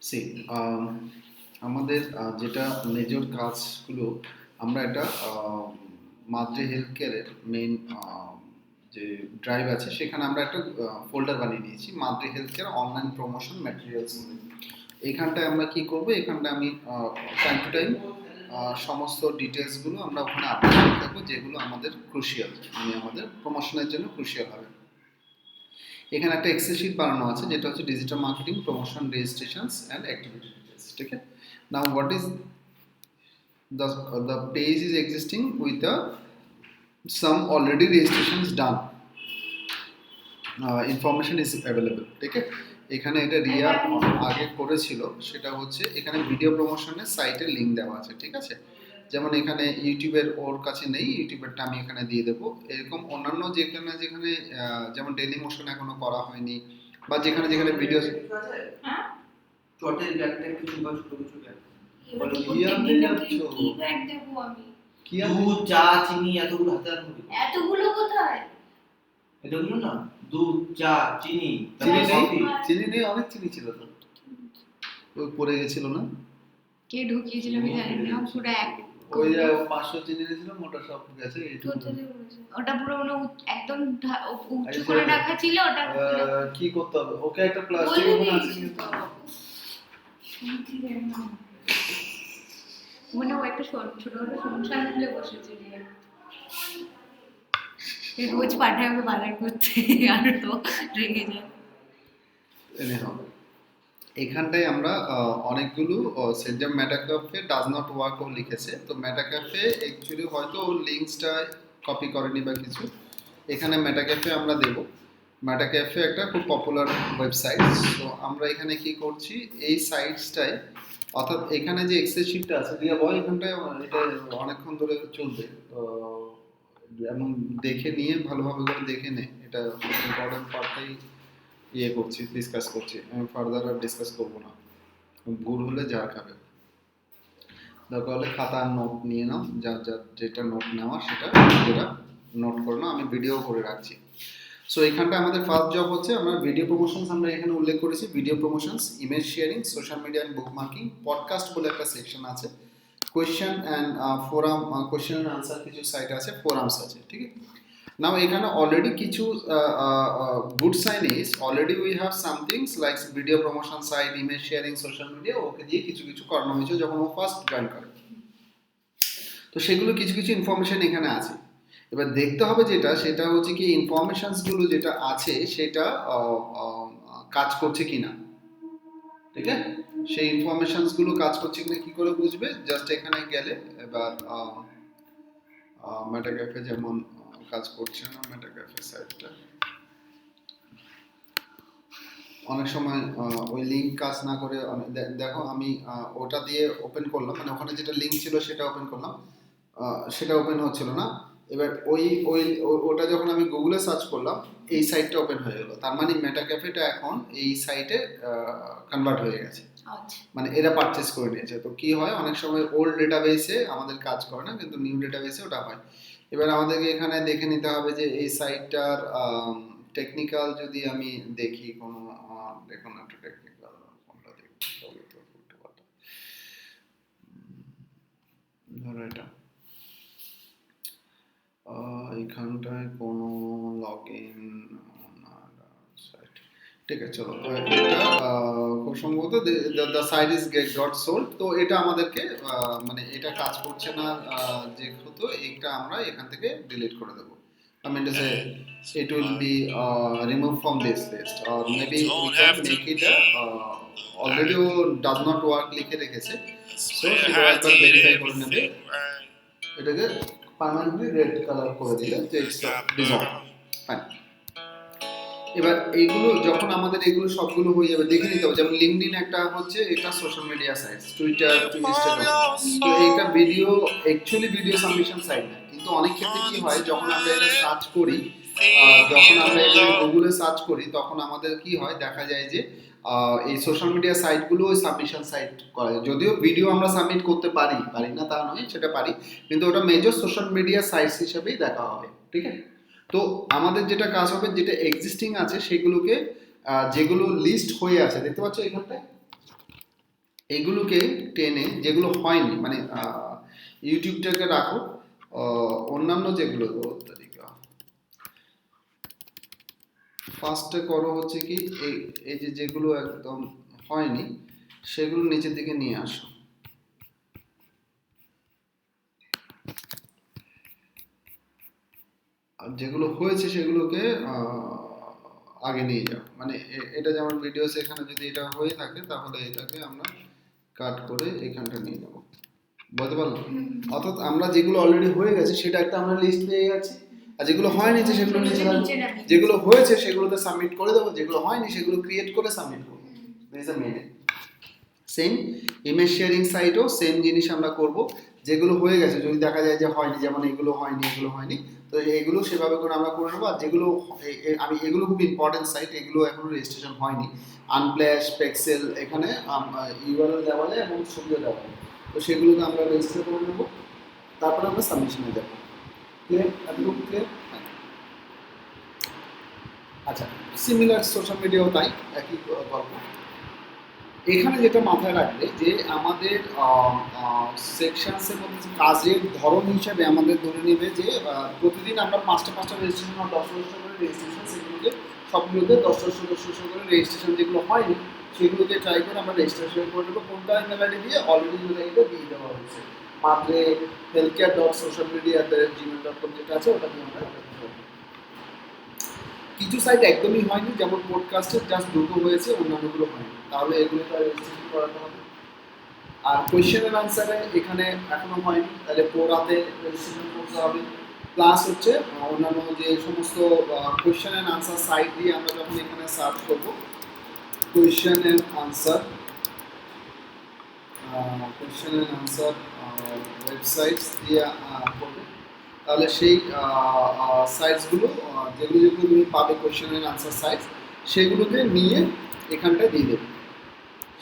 C আমাদের যেটা major কাজগুলো আমরা এটা মাদ্রি হেলথ কেয়ারের মেইন যে ড্রাইভ আছে সেখানে আমরা একটা ফোল্ডার বানিয়ে নিয়েছি Madrid health care online promotion materials. এইখানটায় আমরা কি করব, এখানটায় আমি টাইম টু টাইম সমস্ত ডিটেলসগুলো আমরা ওখানে আপডেট করতে থাকবো যেগুলো আমাদের ক্রুশিয়াল, মানে আমাদের প্রমোশনের জন্য ক্রুশিয়াল হবে। এখানে একটা এক্সেল শিট বানানো আছে যেটা হচ্ছে digital marketing promotion registrations and activity details. ঠিক আছে, now what is the page is existing with the some already registrations done, information is available. ঠিক আছে, এখানে এটা রিয়া আগে করেছিল, সেটা হচ্ছে এখানে ভিডিও প্রমোশনের সাইটের লিঙ্ক দেওয়া আছে। ঠিক আছে, যেমন এখানে ইউটিউবের ওর কাছে নেই, ইউটিউবেরটা আমি এখানে দিয়ে দেবো। এরকম অন্যান্য যেখানে যেখানে যেমন ডেলি মোশন এখনো করা হয়নি বা যেখানে যেখানে ভিডিও চটের ব্যাগটা একটু ছোট ছোট কিছু ব্যাগ বলে কি আনতে যাচ্ছ, কি ব্যাগ দেবো আমি, কি দুধ চা চিনি এতগুলো হাতে আনবো, এতগুলো কোথায়, এতগুলো না, দুধ চা চিনি, চিনি নেই, চিনি নেই, অনেক চিনি ছিল তো, ওই পড়ে গেছিল না, কে ঢুকিয়েছিল আমি জানি না, পুরো এক ওই 500 চিনি দিয়েছিল, মোটা সব গেছে এইটুকু, ওটা পুরো মানে একদম উঁচু করে রাখা ছিল, ওটা কি করতে হবে, ওকে একটা প্লাস্টিক মনে আছে কিন্তু মনে হয় একটা ছোট ছোট সংসার খুলে বসেছে রোজ পাঠায় আমাকে বাজার করতে, আর তো রেগে যায়। এখানটায় আমরা অনেকগুলো সেন্টার ম্যাটাক্যাফে ডাজ নট ওয়ার্ক ও লিখেছে, তো ম্যাটাক্যাফে অ্যাকচুয়ালি হয়তো লিঙ্কসটা কপি করেনি বা কিছু, এখানে ম্যাটাক্যাফে আমরা দেব। ম্যাটাক্যাফে একটা খুব পপুলার ওয়েবসাইট, তো আমরা এখানে কি করছি, এই সাইটসটায় অর্থাৎ এখানে যে এক্সেল শিটটা আছে দিয়া বয়, এখানটায় এটা অনেকক্ষণ ধরে চলবে, এমন দেখে নিয়ে ভালোভাবে করে দেখে নে, এটা ইম্পর্টেন্ট পার্টটাই ইয়ে করছি, ডিসকাস করছি, আমি ফার্দার আর ডিসকাস করবো না, ভুল হলে যা খাবে, দরকার হলে খাতা নোট নিয়ে নাও, যার যার যেটা নোট নেওয়া সেটা যেটা নোট করে নাও, আমি ভিডিও করে রাখছি। সো এখানটা আমাদের ফার্স্ট জব হচ্ছে, আমরা ভিডিও প্রমোশনস আমরা এখানে উল্লেখ করেছি, video promotions, image sharing, social media and book marking, podcast বলে একটা সেকশন আছে, question and forum, question and answer কিছু সাইট আছে, ফোরামস আছে। ঠিক আছে, now এখানে অলরেডি কিছু good sign is already we have some things like video promotion site, image sharing, social media, ওকে দিয়ে কিছু কিছু করানো হয়েছে যখন ও ফার্স্ট জয়েন করে, তো সেগুলো কিছু কিছু ইনফরমেশন এখানে আছে। এবার দেখতে হবে যেটা, সেটা হচ্ছে কি ইনফরমেশনসগুলো যেটা আছে সেটা কাজ করছে কিনা। ঠিক আছে, সেই ইনফরমেশনসগুলো কাজ করছে কিনা কি করে বুঝবে, জাস্ট এখানে গেলে এবার মেটাক্যাফে যেমন কাজ করছে না, মেটাক্যাফে সাইটটা অনেক সময় ওই লিঙ্ক কাজ না করে, দেখো আমি ওটা দিয়ে ওপেন করলাম, মানে ওখানে যেটা লিঙ্ক ছিল সেটা ওপেন করলাম, সেটা ওপেন হচ্ছিল না। এবার ওই ওই ওটা যখন আমি গুগলে সার্চ করলাম, এই সাইটটা ওপেন হয়ে গেল, তার মানে মেটাক্যাফেটা এখন এই সাইটে কনভার্ট হয়ে গেছে, মানে এরা পারচেস করে নিয়েছে। তো কি হয়, অনেক সময় ওল্ড ডেটাবেসে আমাদের কাজ করে না, কিন্তু নিউ ডেটাবেসে ওটা হয়। এবার আমাদেরকে এখানে দেখে নিতে হবে যে এই সাইটটার টেকনিক্যাল যদি আমি দেখি কোনো, দেখুন একটা টেকনিক্যাল কোনটা দেখি, তবে তো করতে পারতাম, ধরো এটা এখানটায় কোনো লগ ইন, ঠিক আছে চলো, এটা খুব সম্ভবত the site is get dot sold, তো এটা আমাদেরকে মানে এটা কাজ করছে না, যেহেতু এটা আমরা এখান থেকে ডিলিট করে দেবো। I mean to say it will be removed from this list, or maybe we can make it already does not work লিখে রেখেছে, so সেটা একবার ভেরিফাই করে নেবে, এটাকে পার্মানেন্টলি রেড কালার করে দিলে যে ডিসঅল্ভ। ফাইন, এবার এইগুলো যখন আমাদের এগুলো সবগুলো হয়ে যাবে, দেখে নিতে হবে, যেমন লিঙ্কডইন একটা হচ্ছে, এটা social media site, Twitter, Instagram, তো এইটা video actually video submission site না, কিন্তু অনেক ক্ষেত্রে কি হয়, যখন আমরা এটা সার্চ করি, যখন আমরা এটা গুগলে সার্চ করি, তখন আমাদের কি হয়, দেখা যায় যে এই সোশ্যাল মিডিয়া সাইটগুলো ওই সাবমিশন সাইট করে, যদিও ভিডিও আমরা সাবমিট করতে পারি, পারি না তা নয়, সেটা পারি, কিন্তু ওটা মেজর সোশ্যাল মিডিয়া সাইটস হিসেবেই দেখা হবে। ঠিক আছে, তো আমাদের যেটা কাজ হবে, যেটা এক্সিস্টিং আছে সেগুলোকে, যেগুলো লিস্ট হয়ে আছে দেখতে পাচ্ছ এখানটায়, এগুলোকে টেনে, যেগুলো হয়নি মানে ইউটিউবটাকে রাখো, অন্যান্য যেগুলো তালিকা ফার্স্টে করো হচ্ছে কি এই যে যেগুলো একদম হয়নি সেগুলো নিচের দিকে নিয়ে আসো। আর যেগুলো হয়েছে সেগুলোকে আগে নিয়ে যাও, মানে এটা যেমন ভিডিওস এখানে যদি এটা হয়ে থাকে তাহলে এটাকে আমরা কাট করে এখানটা নিয়ে যাবো, বলতে পারলাম? অর্থাৎ আমরা যেগুলো অলরেডি হয়ে গেছে সেটা একটা আমরা লিস্ট পেয়ে গেছি, আর যেগুলো হয়নি যে সেগুলো নিচে রাখবো, যেগুলো হয়েছে সেগুলোতে সাবমিট করে দেবো, যেগুলো হয়নি সেগুলো ক্রিয়েট করে সাবমিট করবো। This is the main. Same image sharing সাইটও সেম জিনিস আমরা করব, যেগুলো হয়ে গেছে যদি দেখা যায় যে হয়নি, যেমন এগুলো হয়নি এগুলো হয়নি, তো এগুলো সেভাবে করে আমরা করে নেবো। আর যেগুলো আমি এগুলো খুব ইম্পর্টেন্ট সাইট, এগুলো এখনো রেজিস্ট্রেশন হয়নি, আনপ্ল্যাশ, পেক্সেল, এখানে ইউআরএল দেওয়া যায় এবং ছবিও দেওয়া যায়, তো সেগুলোকে আমরা রেজিস্টার করে নেবো, তারপরে আমরা সাবমিশনে যাবো। ক্লিয়ার? এতটুকু ক্লিয়ার? হ্যাঁ। আচ্ছা, সিমিলার সোশ্যাল মিডিয়াও তাই, একই গল্প। এখানে যেটা মাথায় রাখবে যে আমাদের সেকশনসের মধ্যে কাজের ধরন হিসাবে আমাদের ধরে নেবে যে প্রতিদিন আমরা 5টা রেজিস্ট্রেশন বা 10টা করে রেজিস্ট্রেশন, সেগুলোকে সবগুলোকে 10টা করে রেজিস্ট্রেশন যেগুলো হয়নি সেগুলোকে ট্রাই করে আমরা রেজিস্ট্রেশন করে নেবো। কোনটা ইমেল আইডি দিয়ে? অলরেডি ইমেল আইডিটা দিয়ে দেওয়া হয়েছে, মাত্রে healthcare.socialmedia@gmail.com যেটা আছে ওটা দিয়ে আমরা। কিছু সাইট একদমই হয়নি, যেমন পডকাস্টের জাস্ট দুটো হয়েছে, অন্যান্যগুলো হয়নি, তাহলে এগুলোকে রেজিস্ট্রেশন করাতে হবে। আর কোয়েশ্চেন এন্ড আনসারে এখানে এখনো হয়নি, তাহলে পোরাতে রেজিস্ট্রেশন করতে হবে। প্লাস হচ্ছে অন্যান্য যে সমস্ত কোয়েশ্চেন এন্ড আনসার সাইট দিয়ে আমরা যখন এখানে সার্চ করব, কোয়েশ্চেন এন্ড আনসার ওয়েবসাইটস দিয়ে করবে, তাহলে সেই সাইটসগুলো যেগুলো যেগুলো তুমি পাবে কোয়েশ্চেন এন্ড আনসার সাইটস, সেগুলোকে নিয়ে এখানটায় দিয়ে দেবে,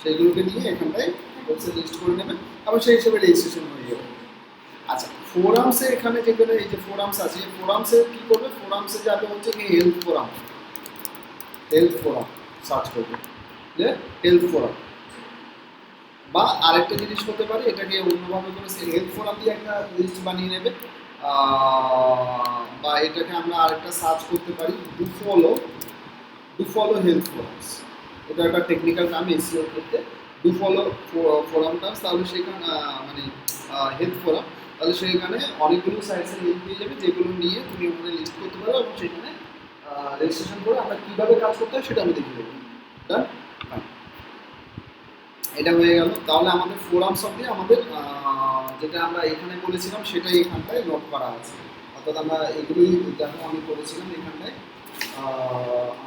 সেইগুলোকে নিয়ে এখানটায় ওয়েবসাইট লিস্ট করে নেবে এবং সেই হিসেবে রেজিস্ট্রেশন হয়ে যাবে। আচ্ছা, ফোরামসে এখানে যেগুলো এই যে ফোরামস আছে, ফোরামসে কী করবে? ফোরামসে যাবে হচ্ছে কি হেলথ ফোরাম সার্চ করবে, যে হেলথ ফোরাম, বা আরেকটা জিনিস হতে পারে, এটাকে অন্যভাবে করে হেলথ ফোরাম দিয়ে একটা লিস্ট বানিয়ে নেবে, বা এটাকে আমরা আরেকটা সার্চ করতে পারি ডু ফলো হেলথ ফোরামস, এটা একটা টেকনিক্যাল টার্ম এসইও করতে, ডু ফলো ফোরাম টার্মস, তাহলে সেখানে মানে হেলথ ফোরাম, তাহলে সেখানে অনেকগুলো সাইটসের লিঙ্ক পেয়ে যাবে, যেগুলো নিয়ে তুমি ওখানে লিস্ট করতে পারো এবং সেখানে রেজিস্ট্রেশন করে আমরা কীভাবে কাজ করতে হয় সেটা আমি দেখিয়ে দেবো। ডান? এটা হয়ে গেল। তাহলে আমাদের ফোরামস অব্দি আমাদের যেটা আমরা এখানে বলেছিলাম সেটাই এখানটায় নোট করা আছে, অর্থাৎ আমরা এগুলোই দেখো আমি করেছিলাম এখানটায়,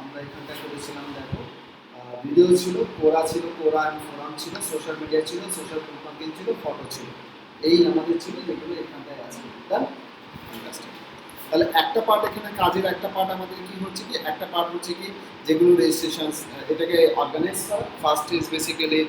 আমরা এখানটায় করেছিলাম দেখো ভিডিও ছিল, কোরা ছিল, কোরা অ্যান্ড ফোরাম ছিল, সোশ্যাল মিডিয়া ছিল, সোশ্যাল প্রোফাইল ছিল, ফটো ছিল, এই আমাদের ছিল যেগুলো এখানটায় আছে। তাহলে একটা পার্ট এখানে কাজের একটা পার্ট আমাদের কি হচ্ছে কি, একটা পার্ট হচ্ছে কি যেগুলো রেজিস্ট্রেশন, এটাকে অর্গানাইজ করা। First is basically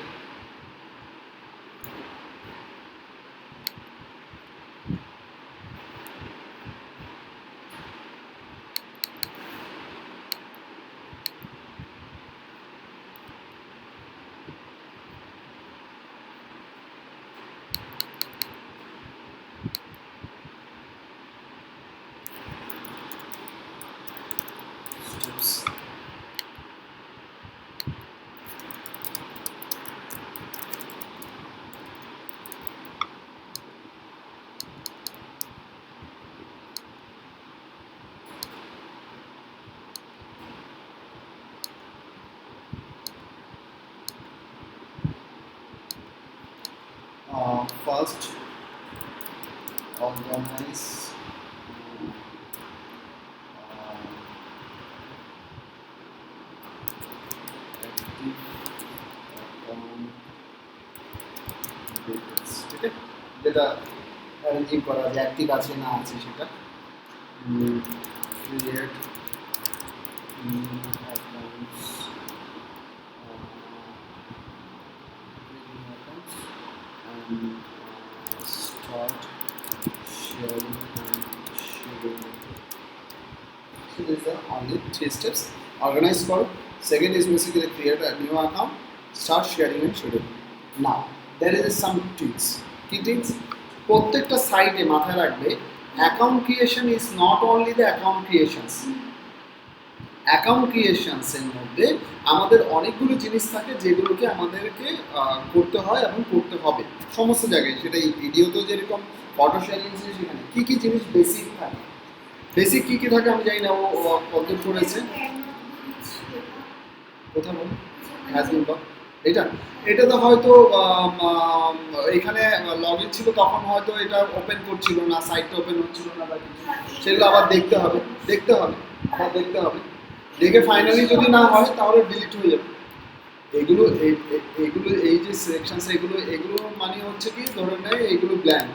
first organize active details, ঠিক আছে, যেটা অ্যারেঞ্জিং করা যে অ্যাক্টিভ আছে না আছে সেটা, create accounts, start sharing and scheduling. So these are only 3 steps. Organize for. Second is basically create a new account, start sharing and scheduling. Now there is some tricks. কি tricks? প্রত্যেকটা সাইটে মাথায় রাখবে account creation is not only the account creations. Account ক্রিয়েশনসের মধ্যে আমাদের অনেকগুলো জিনিস থাকে যেগুলোকে আমাদেরকে করতে হয় এবং করতে হবে সমস্ত জায়গায়। সেটা এই ভিডিওতেও যেরকম ফটো শেয়ারিং সেখানে কী কী জিনিস বেসিক থাকে। বেসিক কী কী থাকে আমি জানি না, ও কমপ্লিট করেছে। কোথাও বলো হ্যাজবিন বা এটা এটা তো হয়তো এখানে লগ ইন ছিল তখন হয়তো এটা ওপেন করছিল না, সাইটটা ওপেন হচ্ছিল না বা কিছু, সেগুলো আবার দেখতে হবে, আবার দেখতে হবে। দেখে ফাইনালি যদি না হয় তাহলে ডিলিট হয়ে যাবে। এগুলো এগুলো এই যে সিলেকশনস এগুলো এগুলো মানে হচ্ছে কি ধরে নেয় এগুলো ব্ল্যাঙ্ক।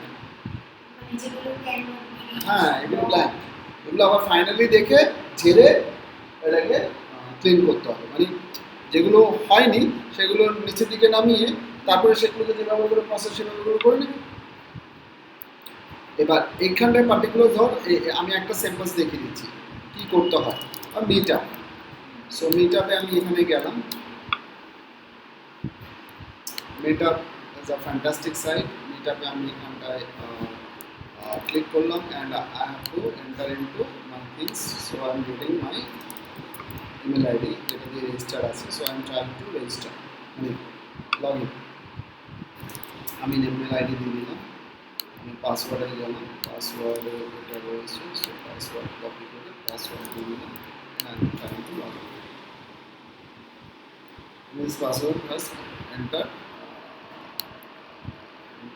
হ্যাঁ এগুলো ব্ল্যাঙ্ক, এগুলো আবার ফাইনালি দেখে ঝেড়ে এটাকে ক্লিন করতে হবে। মানে যেগুলো হয়নি সেগুলো নিচের দিকে নামিয়ে তারপরে সেগুলোকে যেভাবে করে প্রসেস সেভাবে করে নেবে। এবার এইখানটায় পার্টিকুলার ধর আমি একটা স্যাম্পলস দেখিয়ে দিচ্ছি কি করতে হয়। আর মিট আপ, সো মিট আপে আমি এখানে গেলাম। Meet up is a fantastic site. Meet আপে আমি এখানটায় ক্লিক করলাম and I have to enter into my things. So I am getting my email ID যেটা দিয়ে রেজিস্টার আছে। So I am trying to register মানে লগ ইন। আমি email ID দিয়ে দিলাম, আমি পাসওয়ার্ডে গেলাম, পাসওয়ার্ডে এটা রয়েছে, সো পাসওয়ার্ড কপি করে পাসওয়ার্ড দিয়ে দিলাম। আমি trying to log in. Miss password plus enter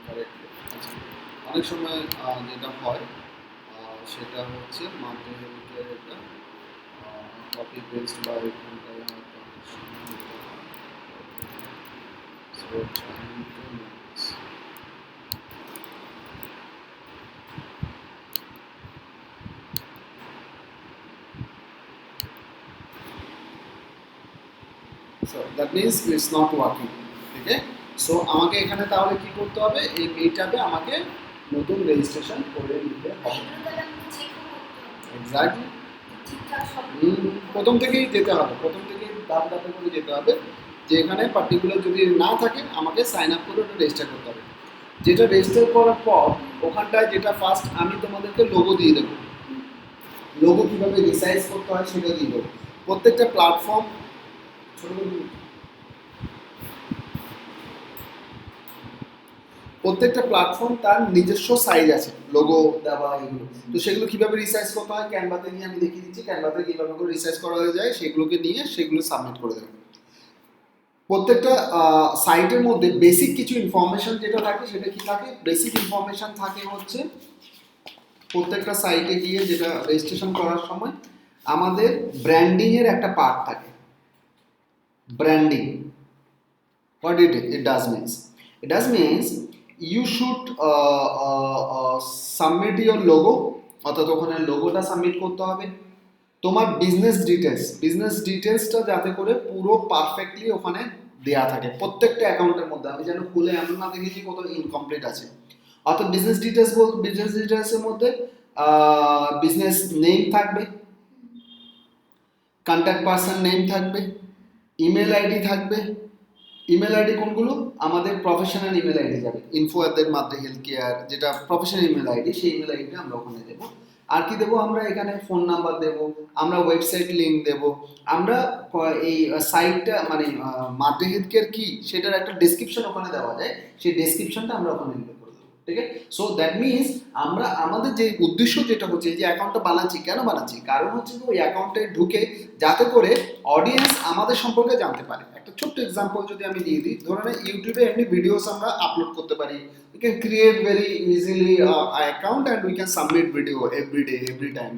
correctly. আচ্ছা, অনেক সময় যেটা হয় সেটা হচ্ছে মাধ্যমিকের এটা কপি পেস্ট বা এখানটায় হয়তো অনেক সময় so trying to mix. So that means it's not working. Okay, so আমাকে এখানে তাহলে কি করতে হবে, এই মিটআপে আমাকে নতুন রেজিস্ট্রেশন করে নিতে হবে। এক্স্যাক্টলি, প্রথম থেকেই যেতে হবে, প্রথম থেকেই ধাপে ধাপে করে যেতে হবে। যে এখানে পার্টিকুলার যদি না থাকে আমাকে সাইন আপ করে ওটা রেজিস্টার করতে হবে। যেটা রেজিস্টার করার পর ওখানটায় যেটা ফার্স্ট আমি তোমাদেরকে লোগো দিয়ে দেবো। লোগো কীভাবে রিসাইজ করতে হয় সেটা দিয়ে দেবো। প্রত্যেকটা প্ল্যাটফর্ম প্রত্যেকটা প্ল্যাটফর্ম তার নিজস্ব সাইজ আছে লোগো দেওয়া এগুলো। তো সেগুলো কীভাবে রিসাইজ করতে হয় ক্যানভাতে নিয়ে আমি দেখিয়ে দিচ্ছি। ক্যানভাতে কীভাবে করে রিসাইজ করা যায় সেগুলোকে নিয়ে সেগুলো সাবমিট করে দেবে। প্রত্যেকটা সাইটের মধ্যে বেসিক কিছু ইনফরমেশন যেটা থাকে সেটা কি থাকে, বেসিক ইনফরমেশন থাকে হচ্ছে প্রত্যেকটা সাইটে গিয়ে যেটা রেজিস্ট্রেশন করার সময় আমাদের ব্র্যান্ডিংয়ের একটা পার্ট থাকে। Branding, what it does means, it does means you should submit your logo, অর্থাৎ ওখানে লোগোটা সাবমিট করতে হবে। তোমার বিজনেস ডিটেলসটা যাতে করে পুরো পারফেক্টলি ওখানে দেয়া থাকে প্রত্যেকটা অ্যাকাউন্টের মধ্যে। আমি যেন খুলে এমন না দেখেছি কোথাও ইনকমপ্লিট আছে। অর্থাৎ বিজনেস ডিটেলসের মধ্যে বিজনেস নেম থাকবে, কন্ট্যাক্ট পারসন নেম থাকবে, ইমেল আইডি থাকবে। ইমেল আইডি কোনগুলো? আমাদের প্রফেশনাল ইমেল আইডি যাবে, info@madri healthcare যেটা প্রফেশনাল ইমেল আইডি, সেই ইমেল আইডিটা আমরা ওখানে দেবো। আর কি দেবো আমরা এখানে? ফোন নাম্বার দেবো, আমরা ওয়েবসাইট লিঙ্ক দেবো, আমরা এই সাইটটা মানে মাদ্রি হেলথকেয়ার কি সেটার একটা ডেসক্রিপশন ওখানে দেওয়া যায়, সেই ডেসক্রিপশনটা আমরা ওখানে লিখে করে দেবো। ঠিক আছে, সো দ্যাট মিনস আমরা আমাদের যে উদ্দেশ্য যেটা হচ্ছে যে অ্যাকাউন্টটা বানাচ্ছি, কেন বানাচ্ছি? কারণ হচ্ছে ওই অ্যাকাউন্টে ঢুকে যাতে করে অডিয়েন্স আমাদের সম্পর্কে জানতে পারে। একটা ছোট্ট এক্সাম্পল যদি আমি দিয়ে দিই, ধরুন ইউটিউবে এমনি ভিডিওস আমরা আপলোড করতে পারি। We can create very easily an account and we can submit video every day, every time,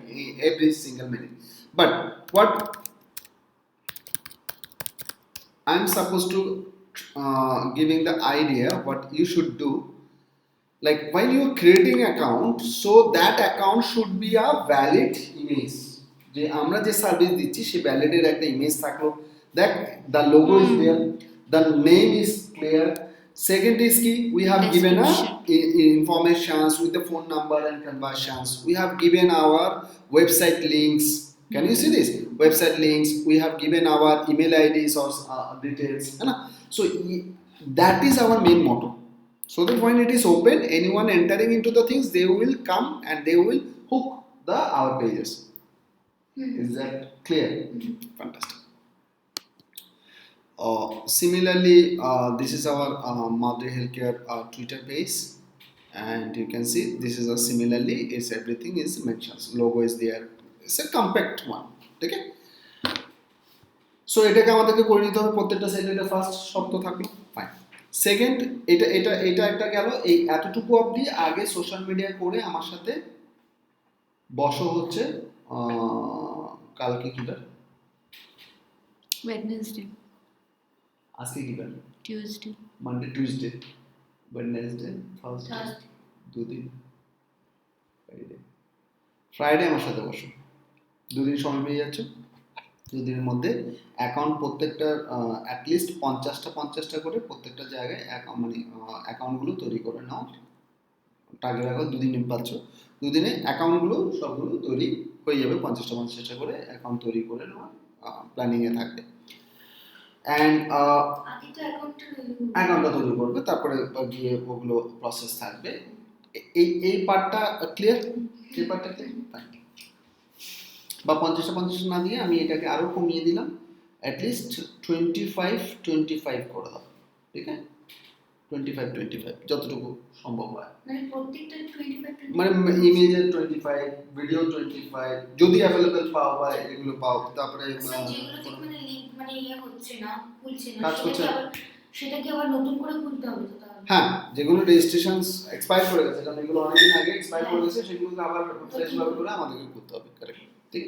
every single minute. But what I'm supposed to giving the idea what you should do, like while you're creating account, so that account should be a valid image. যে আমরা যে service দিচ্ছি সেই ভ্যালিডের একটা image থাকলো, দেখ the logo is there, the name is clear. Second is key, we have given a informations with the phone number and conversions. We have given our website links. Can you see this? Website links. We have given our email IDs or details. So That is our main motto. So that when it is open, anyone entering into the things, they will come and they will hook our pages. Is that clear? Fantastic. Similarly, this is our Madri Healthcare Twitter page, and you can see this is a similarly, it's everything is mentioned. Logo is there. It's a compact one. Okay. So এটাকে আমাদেরকে করে নিতে হবে প্রত্যেকটা সেন্টেন্সে first শব্দ থাকলো, fine. Second, এটা একটা গেল, এই এতটুকু অবধি আগে সোশ্যাল মিডিয়া করে আমার সাথে বসো হচ্ছে কালকে কি বার? ওয়েডনেসডে। আজকে কি বার? Tuesday. Monday, Tuesday, Wednesday, Thursday, দুদিন, ফ্রাইডে আমার সাথে বসো, দুদিন সময় পেয়ে যাচ্ছ। দুদিনের মধ্যে অ্যাকাউন্ট প্রত্যেকটা অ্যাটলিস্ট 50টা করে প্রত্যেকটা জায়গায় মানে অ্যাকাউন্টগুলো তৈরি করে নাও। টার্গেট রাখো দুদিন পাচ্ছ, দুদিনে অ্যাকাউন্টগুলো সবগুলো তৈরি হয়ে যাবে। 50টা করে অ্যাকাউন্ট তৈরি করে নেওয়া প্ল্যানিংয়ে থাকবে। অ্যান্ড অ্যাকাউন্টটা তৈরি করবে, তারপরে গিয়ে ওগুলো প্রসেস থাকবে। এই পার্টটা ক্লিয়ার? এই পার্টটা ক্লিয়ার? বা 50টা না দিয়ে আমি এটাকে আরও কমিয়ে দিলাম, অ্যাটলিস্ট 25 করে দাও, ঠিক আছে? 25 যতটুকু সম্ভব হয়, মানে ইমেজের 25, ভিডিও 25 যদি অ্যাভেলেবেল পাও বা এগুলো পাও। তারপরে কাজ করছে, সেটাকে আবার নতুন করে খুলতে হবে তো? হ্যাঁ, যেগুলো রেজিস্ট্রেশন এক্সপায়ার করে গেছে, কারণ এগুলো অনেকদিন আগে এক্সপায়ার করে গেছে, সেগুলোকে আবার ফ্রেশ ভাবে করে আমাদেরকে করতে হবে। কারেক্ট, ঠিক।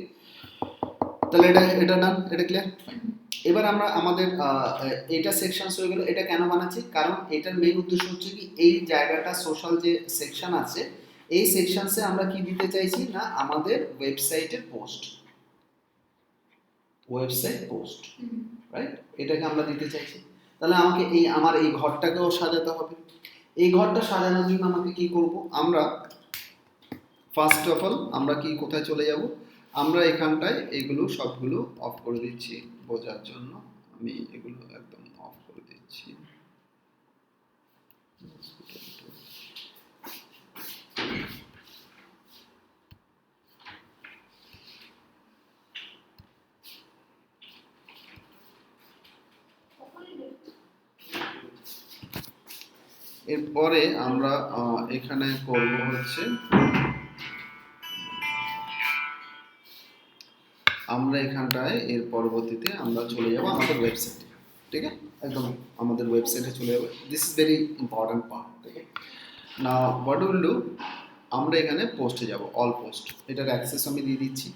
তাহলে এটা ডান, এটা ক্লিয়ার। এবার আমরা আমাদের এটা সেকশন হয়ে গেল। এটা কেন বানাচ্ছি? কারণ এটার মেইন উদ্দেশ্য হচ্ছে কি, এই জায়গাটা সোশ্যাল যে সেকশন আছে, এই সেকশনসে আমরা কি দিতে চাইছি না, আমাদের ওয়েবসাইটের পোস্ট, ওয়েবসাইট পোস্ট, রাইট? এটাকে আমরা দিতে চাইছি। তাহলে আমাকে আমার এই ঘরটাকেও সাজাতে হবে। এই ঘরটা সাজানোর জন্য আমাকে কি করব? আমরা ফার্স্ট অফ অল আমরা কি কোথায় চলে যাব? আমরা এখানটায় এগুলো সবগুলো অফ করে দিচ্ছি বোঝার জন্য। আমি এগুলো একদম অফ করে দিচ্ছি। এরপরে আমরা এখানে করব হচ্ছে, আমরা এখানটায় এর পরবর্তীতে আমরা চলে যাব আমাদের ওয়েবসাইটে, ঠিক আছে? একদম আমাদের ওয়েবসাইটে চলে যাবো। This is very important part, ঠিক আছে? না, হোয়াট উইল ডু, আমরা এখানে পোস্টে যাব, অল পোস্ট। এটার অ্যাক্সেস আমি দিয়ে দিচ্ছি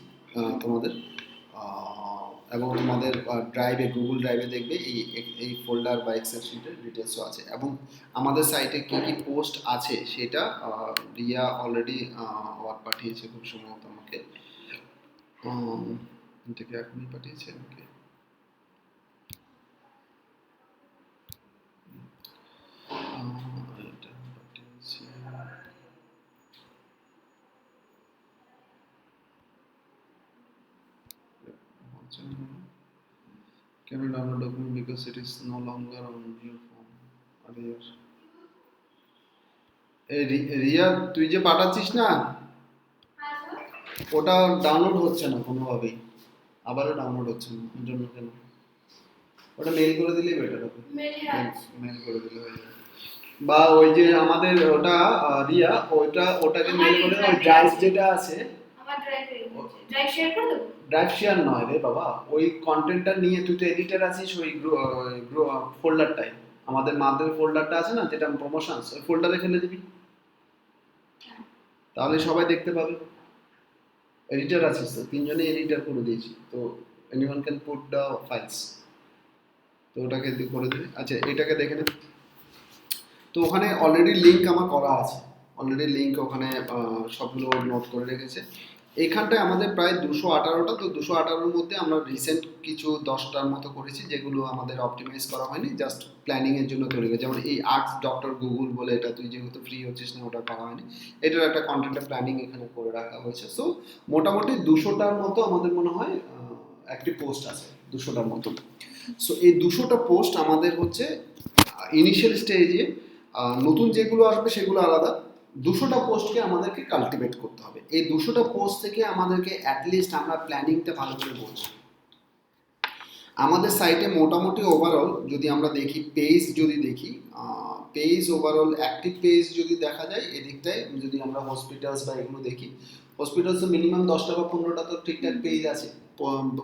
তোমাদের, এবং তোমাদের ড্রাইভে, গুগল ড্রাইভে দেখবে এই ফোল্ডার বা এক্সেল শিটের ডিটেলসও আছে, এবং আমাদের সাইটে কী কী পোস্ট আছে সেটা রিয়া অলরেডি পাঠিয়েছে খুব সম্ভবত আমাকে। এটাকে এখনই পাঠিয়েছে আমাকে। এটা পাঠিয়েছি, can you download document because it is no longer on your phone? Riya, তুই যে পাঠাচ্ছিস না, ওটা ডাউনলোড হচ্ছে না কোনোভাবেই, আবারও ডাউনলোড হচ্ছে না। এর জন্য কেন? ওটা মেল করে দিলেই বেটার হবে। মেল করে দিলে হয়ে যাবে। বা ওই যে আমাদের ওটা রিয়া, ওটাকে মেল করে ওই ড্রাইভ যেটা আছে, ড্রাইভ শেয়ার নয় রে বাবা, ওই কন্টেন্টটা নিয়ে, তুই তো এডিটর আছিস ওই ফোল্ডারটাই, আমাদের মাধ্যমিক ফোল্ডারটা আছে না, যেটা প্রমোশনস, ওই ফোল্ডারে ফেলে দিবি, তাহলে সবাই দেখতে পাবে। এডিটর আছিস তো, তিনজনে এডিটর করে দিয়েছি তো, anyone can put the files, তো ওটাকে করে দিবি। আচ্ছা, এটাকে দেখে নে। তো ওখানে অলরেডি লিঙ্ক আমার করা আছে, অলরেডি লিঙ্ক ওখানে সবগুলো নোট করে রেখেছে। এইখানটায় আমাদের প্রায় 218টা, তো 218-র মধ্যে আমরা রিসেন্ট কিছু 10টার মতো করেছি, যেগুলো আমাদের অপটিমাইজ করা হয়নি, জাস্ট প্ল্যানিংয়ের জন্য তৈরি করেছি। যেমন এই আর্টস ডক্টর গুগল বলে, এটা তুই যেহেতু ফ্রি হচ্ছিস না, ওটা করা হয়নি, এটার একটা কন্টেন্টের প্ল্যানিং এখানে করে রাখা হয়েছে। সো মোটামুটি 200টার মতো আমাদের মনে হয় অ্যাক্টিভ পোস্ট আছে, 200টার মতো। সো এই 200টা পোস্ট আমাদের হচ্ছে ইনিশিয়াল স্টেজে নতুন যেগুলো আসবে সেগুলো আলাদা। 200টা পোস্টকে আমাদেরকে কাল্টিভেট করতে হবে। এই 200টা পোস্ট থেকে আমাদেরকে অ্যাটলিস্ট আমরা প্ল্যানিংটা ভালো করে বলছি। আমাদের সাইটে মোটামুটি ওভারঅল যদি আমরা দেখি, পেজ যদি দেখি, পেজ ওভারঅল অ্যাক্টিভ পেজ যদি দেখা যায় এদিকটায়, যদি আমরা হসপিটালস বা এগুলো দেখি, হসপিটালসে মিনিমাম 10টা বা 15টা তো ঠিকঠাক পেজ আছে,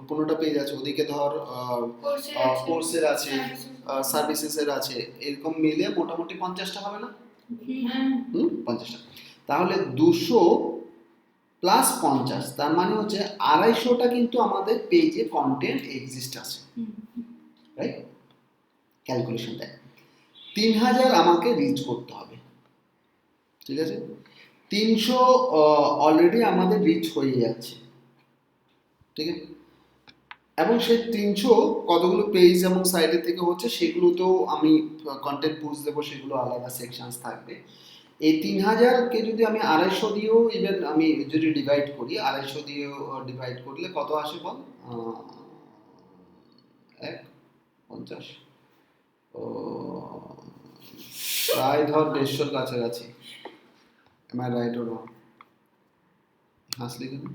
15টা পেজ আছে। ওদিকে ধর কোর্সের আছে, সার্ভিসেসের আছে, এরকম মিলে মোটামুটি 50টা হবে না? 50টা। তাহলে 200 প্লাস 50, তার মানে হচ্ছে 250টা কিন্তু আমাদের পেজে কন্টেন্ট এক্সিস্ট আছে, রাইট? ক্যালকুলেশন দেয় 3000 আমাকে রিচ করতে হবে, ঠিক আছে? 300 অলরেডি আমাদের রিচ হয়ে যাচ্ছে, ঠিক আছে? এবং সেই 300 কতগুলো পেজ এবং সাইটের থেকে হচ্ছে সেগুলোতেও আমি কন্টেন্ট পুশ দেবো, সেগুলো আলাদা সেকশনস থাকবে। এই 3000কে যদি আমি 250 দিয়েও ইভেন আমি যদি ডিভাইড করি, 250 দিয়েও ডিভাইড করলে কত আসে বল? 150 ও প্রায় ধর 150 কাছাকাছি। এম আই রাইট ওর? হাসলি কেন?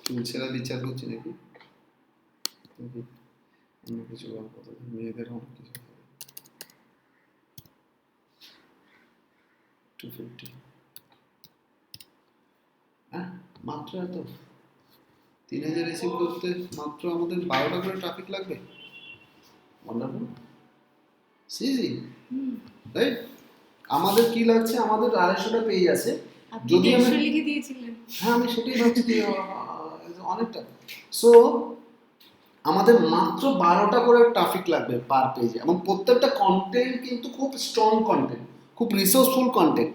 তুমি ছেড়া বিচার করছি নাকি? অন্য কিছু বল, কথা মেয়েদের অনেক কিছু 250, হ্যাঁ মাত্র এত? 3000 রিসিভ করতে মাত্র আমাদের 12টা করে ট্রাফিক লাগবে। Wonderful, CG, right? আমাদের কি লাগছে, আমাদের 250টা পেজ আছে। যদি আমি লিখে দিয়েছিলেন, হ্যাঁ আমি সেটাই ভাবছি যে অনেকটা। সো আমাদের মাত্র 12টা করে ট্রাফিক লাগবে পার পেজে, এবং প্রত্যেকটা কন্টেন্ট কিন্তু খুব স্ট্রং কন্টেন্ট, খুব রিসোর্সফুল কন্টেন্ট।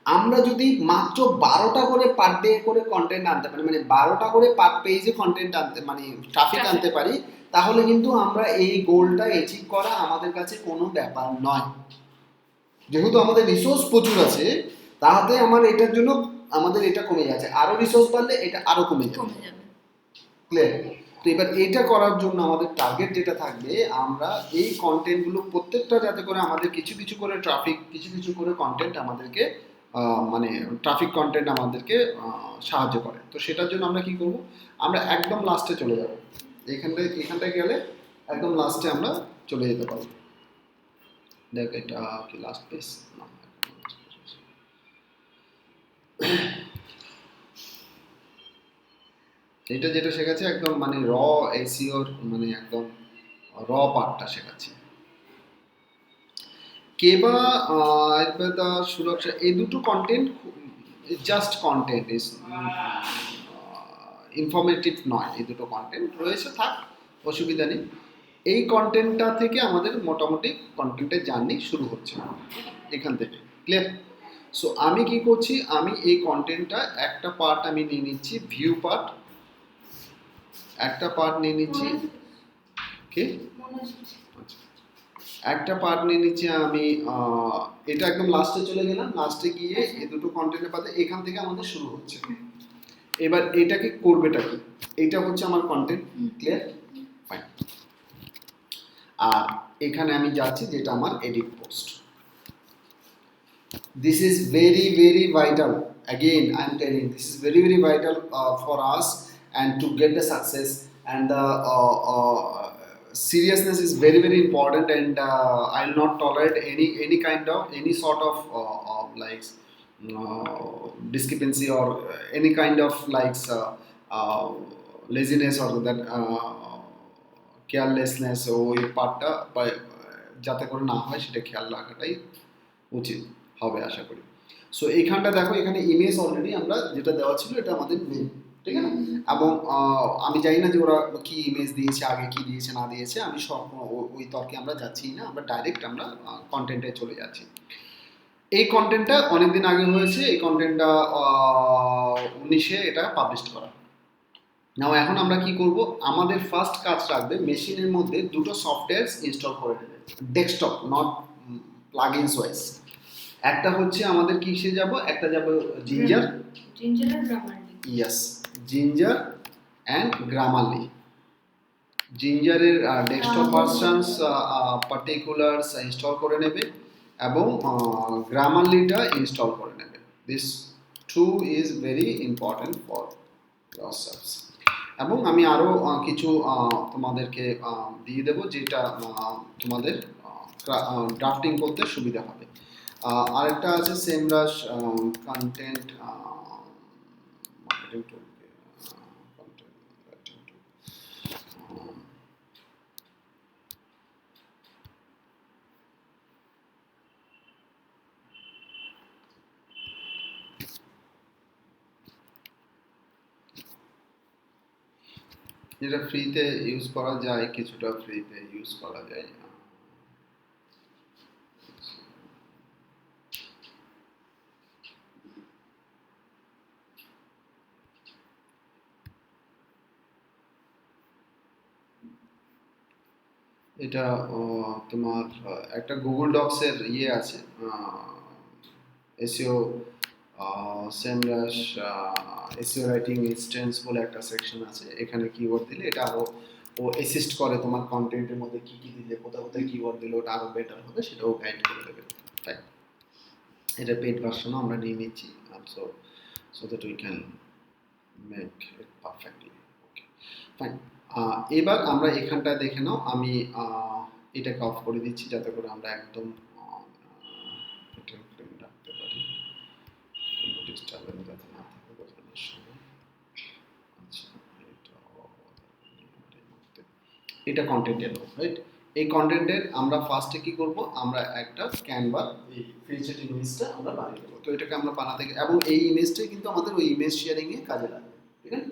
আমরা যদি মাত্র 12টা করে পার ডে করে কন্টেন্ট আনতে পারি, মানে 12টা করে পার পেজে কন্টেন্ট আনতে, মানে ট্রাফিক আনতে পারি, তাহলে কিন্তু আমরা এই গোলটা অ্যাচিভ করা আমাদের কাছে কোনো ব্যাপার নয়। যেহেতু আমাদের রিসোর্স প্রচুর আছে, তাহলে আমার এটার জন্য আমাদের এটা কমে যাচ্ছে, আরো রিসোর্স বাড়লে এটা আরো কমে যাবে। ক্লিয়ার? তো এবার এটা করার জন্য আমাদের টার্গেট যেটা থাকবে, আমরা এই কন্টেন্টগুলো প্রত্যেকটা যাতে করে আমাদের কিছু কিছু করে ট্রাফিক, কিছু কিছু করে কন্টেন্ট আমাদেরকে মানে ট্রাফিক কন্টেন্ট আমাদেরকে সাহায্য করে। তো সেটার জন্য আমরা কি করব, আমরা একদম লাস্টে চলে যাব। এখানটায় গেলে একদম লাস্টে আমরা চলে যেতে পারবো। দেখ এটা কি লাস্ট পেজ না, এটা যেটা শেখাচ্ছে একদম মানে র এসইওর, মানে একদম র পার্টটা শেখাচ্ছি। কেবা আয়ুর্বেদা সুরক্ষা, এই দুটো content just content, is informative নয়। এই দুটো কন্টেন্ট রয়েছে, থাক, অসুবিধা নেই। এই কন্টেন্টটা থেকে আমাদের মোটামুটি কন্টেন্টের জার্নি শুরু হচ্ছে এখান থেকে। ক্লিয়ার? সো আমি কি করছি, আমি এই কন্টেন্টটা একটা পার্ট আমি নিয়ে নিচ্ছি, ভিউ পার্ট, একটা পার্ট নিয়ে নিচ্ছি, কি একটা পার্ট নিয়ে নিচ্ছি আমি, এটা একদম লাস্টে চলে গেলাম। লাস্টে গিয়ে এই দুটো কন্টেন্টের পাতে এখান থেকে আমাদের শুরু হচ্ছে। এবার এটাকে করবেটা কি, এটা হচ্ছে আমার কন্টেন্ট। ক্লিয়ার? ফাইন। আর এখানে আমি যাচ্ছি যেটা আমার edit post. This is very very vital, again I am telling, this is very very vital for us, and to get the success, and the seriousness is very very important, and I will not tolerate any kind of any sort of like discrepancy or any kind of like laziness or that carelessness, ওই পার্টটা যাতে করে না হয় সেটা খেয়াল রাখাটাই উচিত হবে আশা করি। সো এইখানটা দেখো, এখানে ইমেজ অলরেডি আমরা যেটা দেওয়া ছিল এটা আমাদের মেন, ঠিক আছে? এবং আমি জানি না যে ওরা কি ইমেজ দিয়েছে, আগে কি দিয়েছে না দিয়েছে, আমি সব ওই তর্কে আমরা যাচ্ছি না, আমরা ডাইরেক্ট আমরা কন্টেন্টে চলে যাচ্ছি। এই কন্টেন্টটা অনেকদিন আগে হয়েছে, এই কন্টেন্টটা 19-এ এটা পাবলিশ করা। নাও এখন আমরা কি করব, আমাদের ফার্স্ট কাজ রাখবে মেশিনের মধ্যে দুটো সফটওয়্যার ইনস্টল করে নেবে, ডেস্কটপ, নট প্লাগইনস ওয়াইজ। একটা হচ্ছে আমাদের কিসে যাব, একটা যাব জিঞ্জার, জিঞ্জার আর Grammarly. Yes, Ginger and Grammarly, জিঞ্জারের ডেস্কটপ হ্যাঁ, ভার্সনস পার্টিকুলারস ইনস্টল করে নেবে এবং গ্রামারলিটা ইনস্টল করে নেবে। This too is very important for yourselves। এবং আমি আরও কিছু তোমাদেরকে দিয়ে দেবো যেটা তোমাদের ড্রাফটিং করতে সুবিধা হবে। আরেকটা আছে Semrush content marketing tool, content writing tool. যেটা ফ্রিতে ইউজ করা যায়, কিছুটা ফ্রিতে ইউজ করা যায়। এটা তোমার একটা গুগল ডক্সের ইয়ে আছে, এসইও সেমরাস এসইও রাইটিং ইনস্ট্যান্স বলে একটা সেকশন আছে। এখানে কিওয়ার্ড দিলে এটা আরও ও অ্যাসিস্ট করে তোমার কন্টেন্টের মধ্যে কী কী দিলে, কোথাও কোথায় কিওয়ার্ড দিলে ওটা আরও বেটার হবে, সেটাও গাইড করে দেবে। তাই এটা পেড ভার্সনও আমরা নিয়ে নিচ্ছি, so so that we can make it perfectly okay fine. এবার আমরা এখানটায় দেখে নাও, আমি এটাকে অফ করে দিচ্ছি যাতে করে আমরা একদম এটা ফ্রেম রাখতে পারি, ডিস্টার্বেন্স যাতে না থাকে বোঝানোর সময়। আচ্ছা, এটা কন্টেন্ট এলো রাইট। এই কন্টেন্টের আমরা ফার্স্টে কি করব, আমরা একটা ক্যানভা এই ফিচার ইমেজটা আমরা বানিয়ে দেবো। তো এটাকে আমরা বানাতে, এবং এই ইমেজটাই কিন্তু আমাদের ওই ইমেজ শেয়ারিং এ কাজে লাগবে, ঠিক আছে।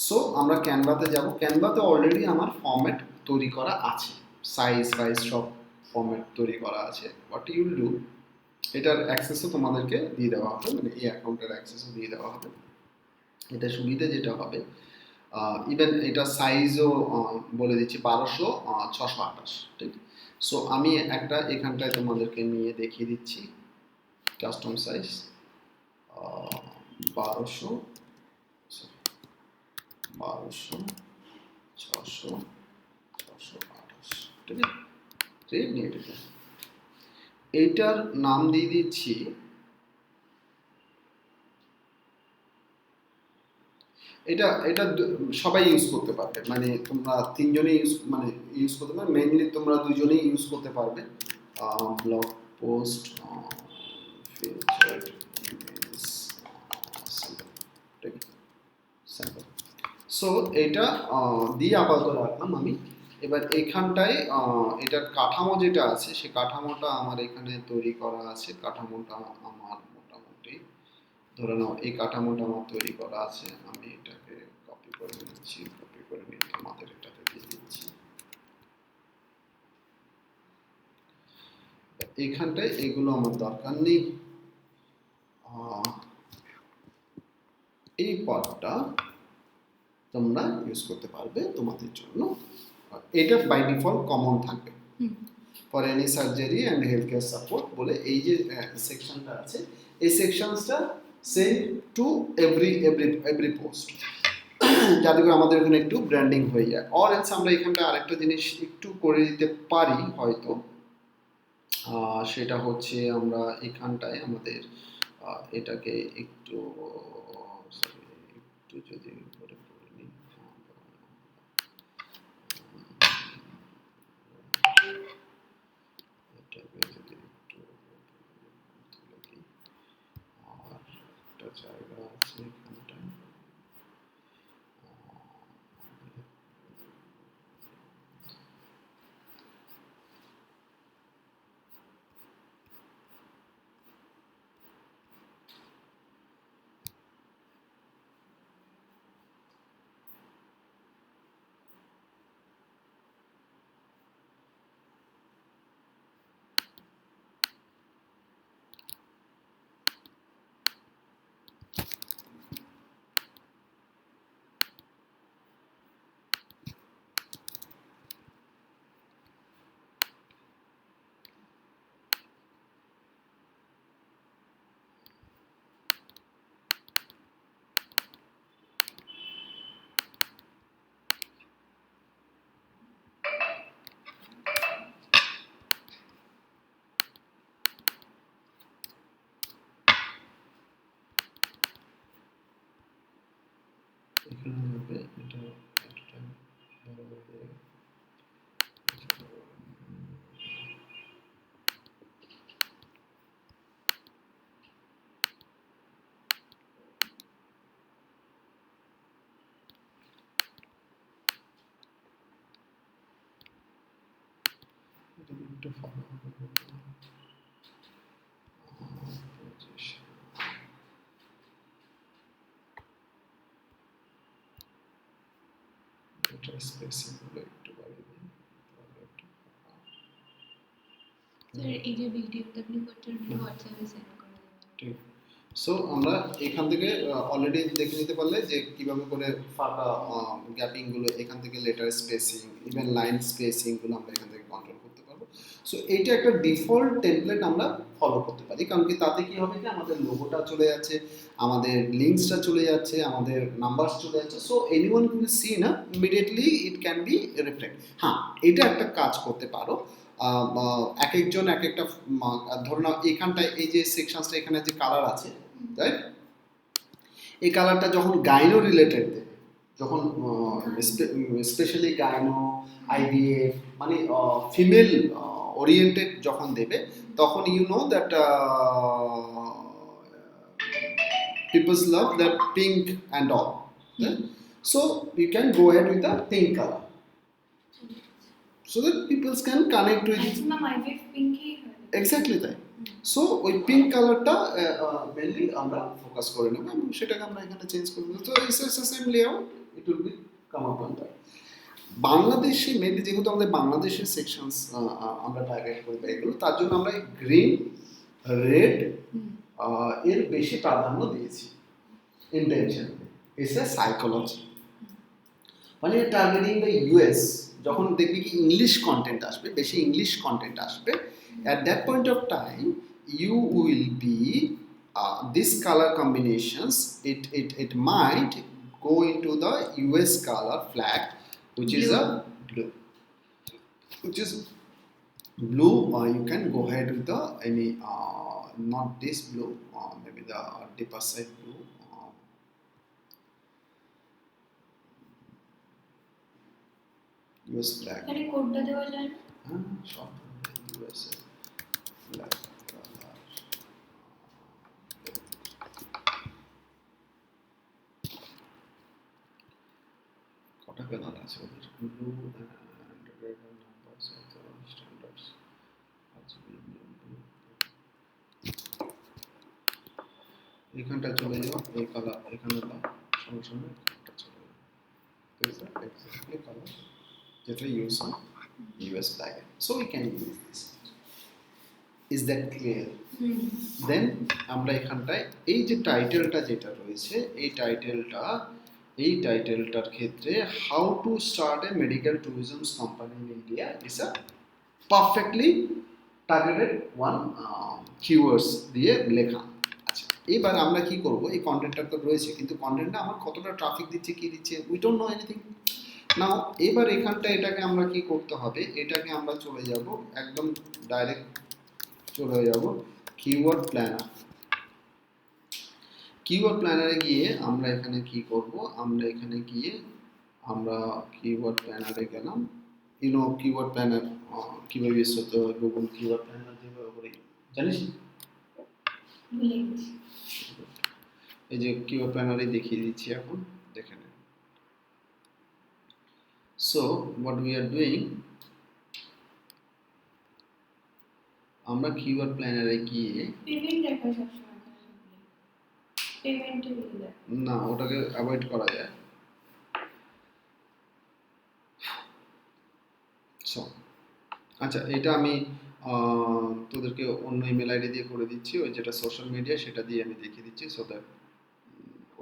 সো আমরা ক্যানভাতে যাব। ক্যানভাতে অলরেডি আমার ফরম্যাট তৈরি করা আছে, সাইজ ফাইজ সব ফরম্যাট তৈরি করা আছে। হোয়াট ইউল ডু, এটার অ্যাক্সেসও তোমাদেরকে দিয়ে দেওয়া হবে, মানে এই অ্যাকাউন্টের অ্যাক্সেসও দিয়ে দেওয়া হবে। এটা সুবিধা যেটা হবে, ইভেন এটা সাইজও বলে দিচ্ছি 1200 628, ঠিক। সো আমি একটা এখানটায় তোমাদেরকে নিয়ে দেখিয়ে দিচ্ছি কাস্টম সাইজ 1200 1200 600 628, ঠিক আছে। ঠিক নিয়ে এটা এইটার নাম দিয়ে দিচ্ছি, এটা এটা সবাই ইউজ করতে পারবে, মানে তোমরা তিনজনেই ইউজ করতে পারবে, মেইনলি তোমরা দুজনেই ইউজ করতে পারবে। Blog post feature image sample. So এটা দিয়ে আপাতত রাখলাম আমি। এবার এখানটায় এটার কাঠামো যেটা আছে, সে কাঠামোটা আমার এখানে তৈরি করা আছে। কাঠামোটা আমার মোটামুটি ধরে নাও এই কাঠামোটা আমার তৈরি করা আছে। আমি এটাকে কপি করে নিচ্ছি, কপি করে নিয়ে তোমাদের এটাতে দিয়ে দিচ্ছি। এইখানটায় এগুলো আমার দরকার নেই। এই পদটা তোমরা ইউজ করতে পারবে তোমাদের জন্য। এটা বাই ডিফল্ট কমন থাকবে for any surgery and health care support বলে এই যে সেকশনটা আছে, এই সেকশনসটা সেম টু এভরি পোস্ট, যাতে করে আমাদের এখানে একটু ব্র্যান্ডিং হয়ে যায়। অর এলস আমরা এখানটা আরেকটা জিনিস একটু করে দিতে পারি হয়তো, সেটা হচ্ছে আমরা এখানটায় আমাদের এটাকে একটু একটু যদি করে নিই, এটাকে যদি একটু তুলে দিই, আর একটা জায়গা আছে এখানটায়, একটু ফলো এটা স্পেসিং গুলো একটু বাড়িয়ে দিন তাহলে একটু স্যার এই যে ভিডিওটা আপনি করছেন হোয়াটসঅ্যাপে সেন্ড করে দেবেন। ঠিক। সো আমরা এখান থেকে অলরেডি দেখে নিতে পারলে যে কিভাবে করে ফাঁকা গ্যাপিং গুলো এখান থেকে letter spacing even line spacing গুলো আমরা এখান থেকে কন্ট্রোল করতে পারবো। সো এইটা একটা ডিফল্ট টেমপ্লেট আমরা ফলো করতে পারি, কারণ কি তাতে কি হবে যে আমাদের লোগোটা চলে যাচ্ছে, আমাদের লিঙ্কসটা চলে যাচ্ছে, আমাদের নাম্বারস চলে যাচ্ছে। সো এনিওয়ান ক্যান সি না immediately it can be reflect. হ্যাঁ, এটা একটা কাজ করতে পারো। এক একজন এক একটা ধরো না এখানটায় এই যে সেকশনসটা এখানে যে কালার আছে, রাইট, এই কালারটা যখন গাইনো রিলেটেড দেবে, যখন স্পেশালি গাইনো আইভিএফ মানে ফিমেল ওরিয়েন্টেড যখন দেবে, তখন you know that peoples love that pink and all, so you can go ahead with the pink colour so that people can connect with maximum IVF পিঙ্কই হয়। Exactly তাই। So ওই pink কালারটা mainly আমরা focus করে নেব এবং সেটাকে আমরা এখানে চেঞ্জ করে দেবো। তো it's same layout, it will be come up on that. বাংলাদেশে মেনলি যেহেতু আমাদের বাংলাদেশের সেকশনস আমরা টার্গেট করি বা এগুলো, তার জন্য আমরা গ্রিন রেড এর বেশি প্রাধান্য দিয়েছি ইন্টেনশনালি। ইটস এ সাইকোলজি, মানে টার্গেটিং দ্য ইউএস। যখন দেখবি কি ইংলিশ কন্টেন্ট আসবে, বেশি ইংলিশ কন্টেন্ট আসবে, at that point of time you will be this color combinations, it might go into the US color flag, which is a blue, which is blue. You can go ahead with the any not this blue, maybe the deeper side blue. US flag. এখানে কোডটা দেওয়া যায় না? সব US flag color. কটা colour আছে ওদের? Blue and red and numbers of the standards. আচ্ছা, ব্লু এখানটা চলে যাও, এই কালার এখানে দাও, সঙ্গে সঙ্গে এটা চলে যাবে। This is exactly color that we use on US flag. So we can use this. Is that clear? Then আমরা এখানটায় এই যে টাইটেলটা যেটা রয়েছে, এই টাইটেলটার ক্ষেত্রে how to start A medical tourism company in India is a perfectly targeted one keywords দিয়ে লেখা। আচ্ছা, এবার আমরা কি করব, এই কন্টেন্টটা তো রয়েছে, কিন্তু কন্টেন্টটা আমার কতটা ট্রাফিক দিচ্ছে কি দিচ্ছে উই ডোন্ট নো এনিথিং। নাও এবার এখানটা এটাকে আমরা কি করতে হবে, এটাকে আমরা চলে যাব একদম ডাইরেক্ট চলে যাব কিওয়ার্ড প্ল্যানার। কিওয়ার্ড প্ল্যানারে গিয়ে আমরা এখানে কি করব, আমরা এখানে গিয়ে আমরা কিওয়ার্ড প্ল্যানারে গেলাম। ইউনো কিওয়ার্ড প্ল্যানার কিভাবে ইউজ করতে হবে, গুগল কিওয়ার্ড প্ল্যানার যেভাবে করি জানিস? ভুলে গেছি। এই যে কিওয়ার্ড প্ল্যানারে দেখিয়ে দিচ্ছি এখন, দেখে নেন। So what we are doing, আমরা কিওয়ার্ড প্ল্যানারে গিয়ে পেমেন্ট দেখা সবসময় পেমেন্টে দিলে না, ওটাকে অ্যাভয়েড করা যায়। সো আচ্ছা, এটা আমি তোদেরকে অন্য ইমেল আইডি দিয়ে করে দিচ্ছি, ওই যেটা সোশ্যাল মিডিয়া সেটা দিয়ে আমি দেখিয়ে দিচ্ছি, সো দ্যাট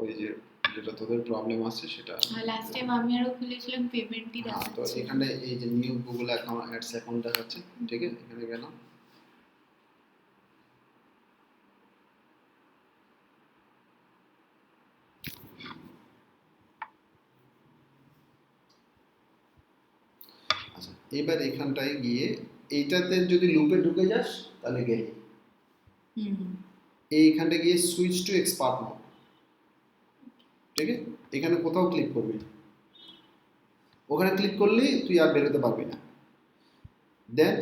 ওই যে যেটা তোদের প্রবলেম আছে সেটা। লাস্ট টাইম আমি আরো খুলেছিলাম পেমেন্টই তো দেখাচ্ছে। এখানে এই যে new Google account ads account দেখাচ্ছে, ঠিক আছে, এখানে গেলাম। আচ্ছা, এবার এখানটায় গিয়ে এইটাতে যদি লুপে ঢুকে যাস তাহলে গেলি, এইখানটা গিয়ে সুইচ টু এক্সপার্ট মোড, ঠিক আছে, এখানে কোথাও ক্লিক করবি না, ওখানে ক্লিক করলে তুই আর বেরোতে পারবি না। দেন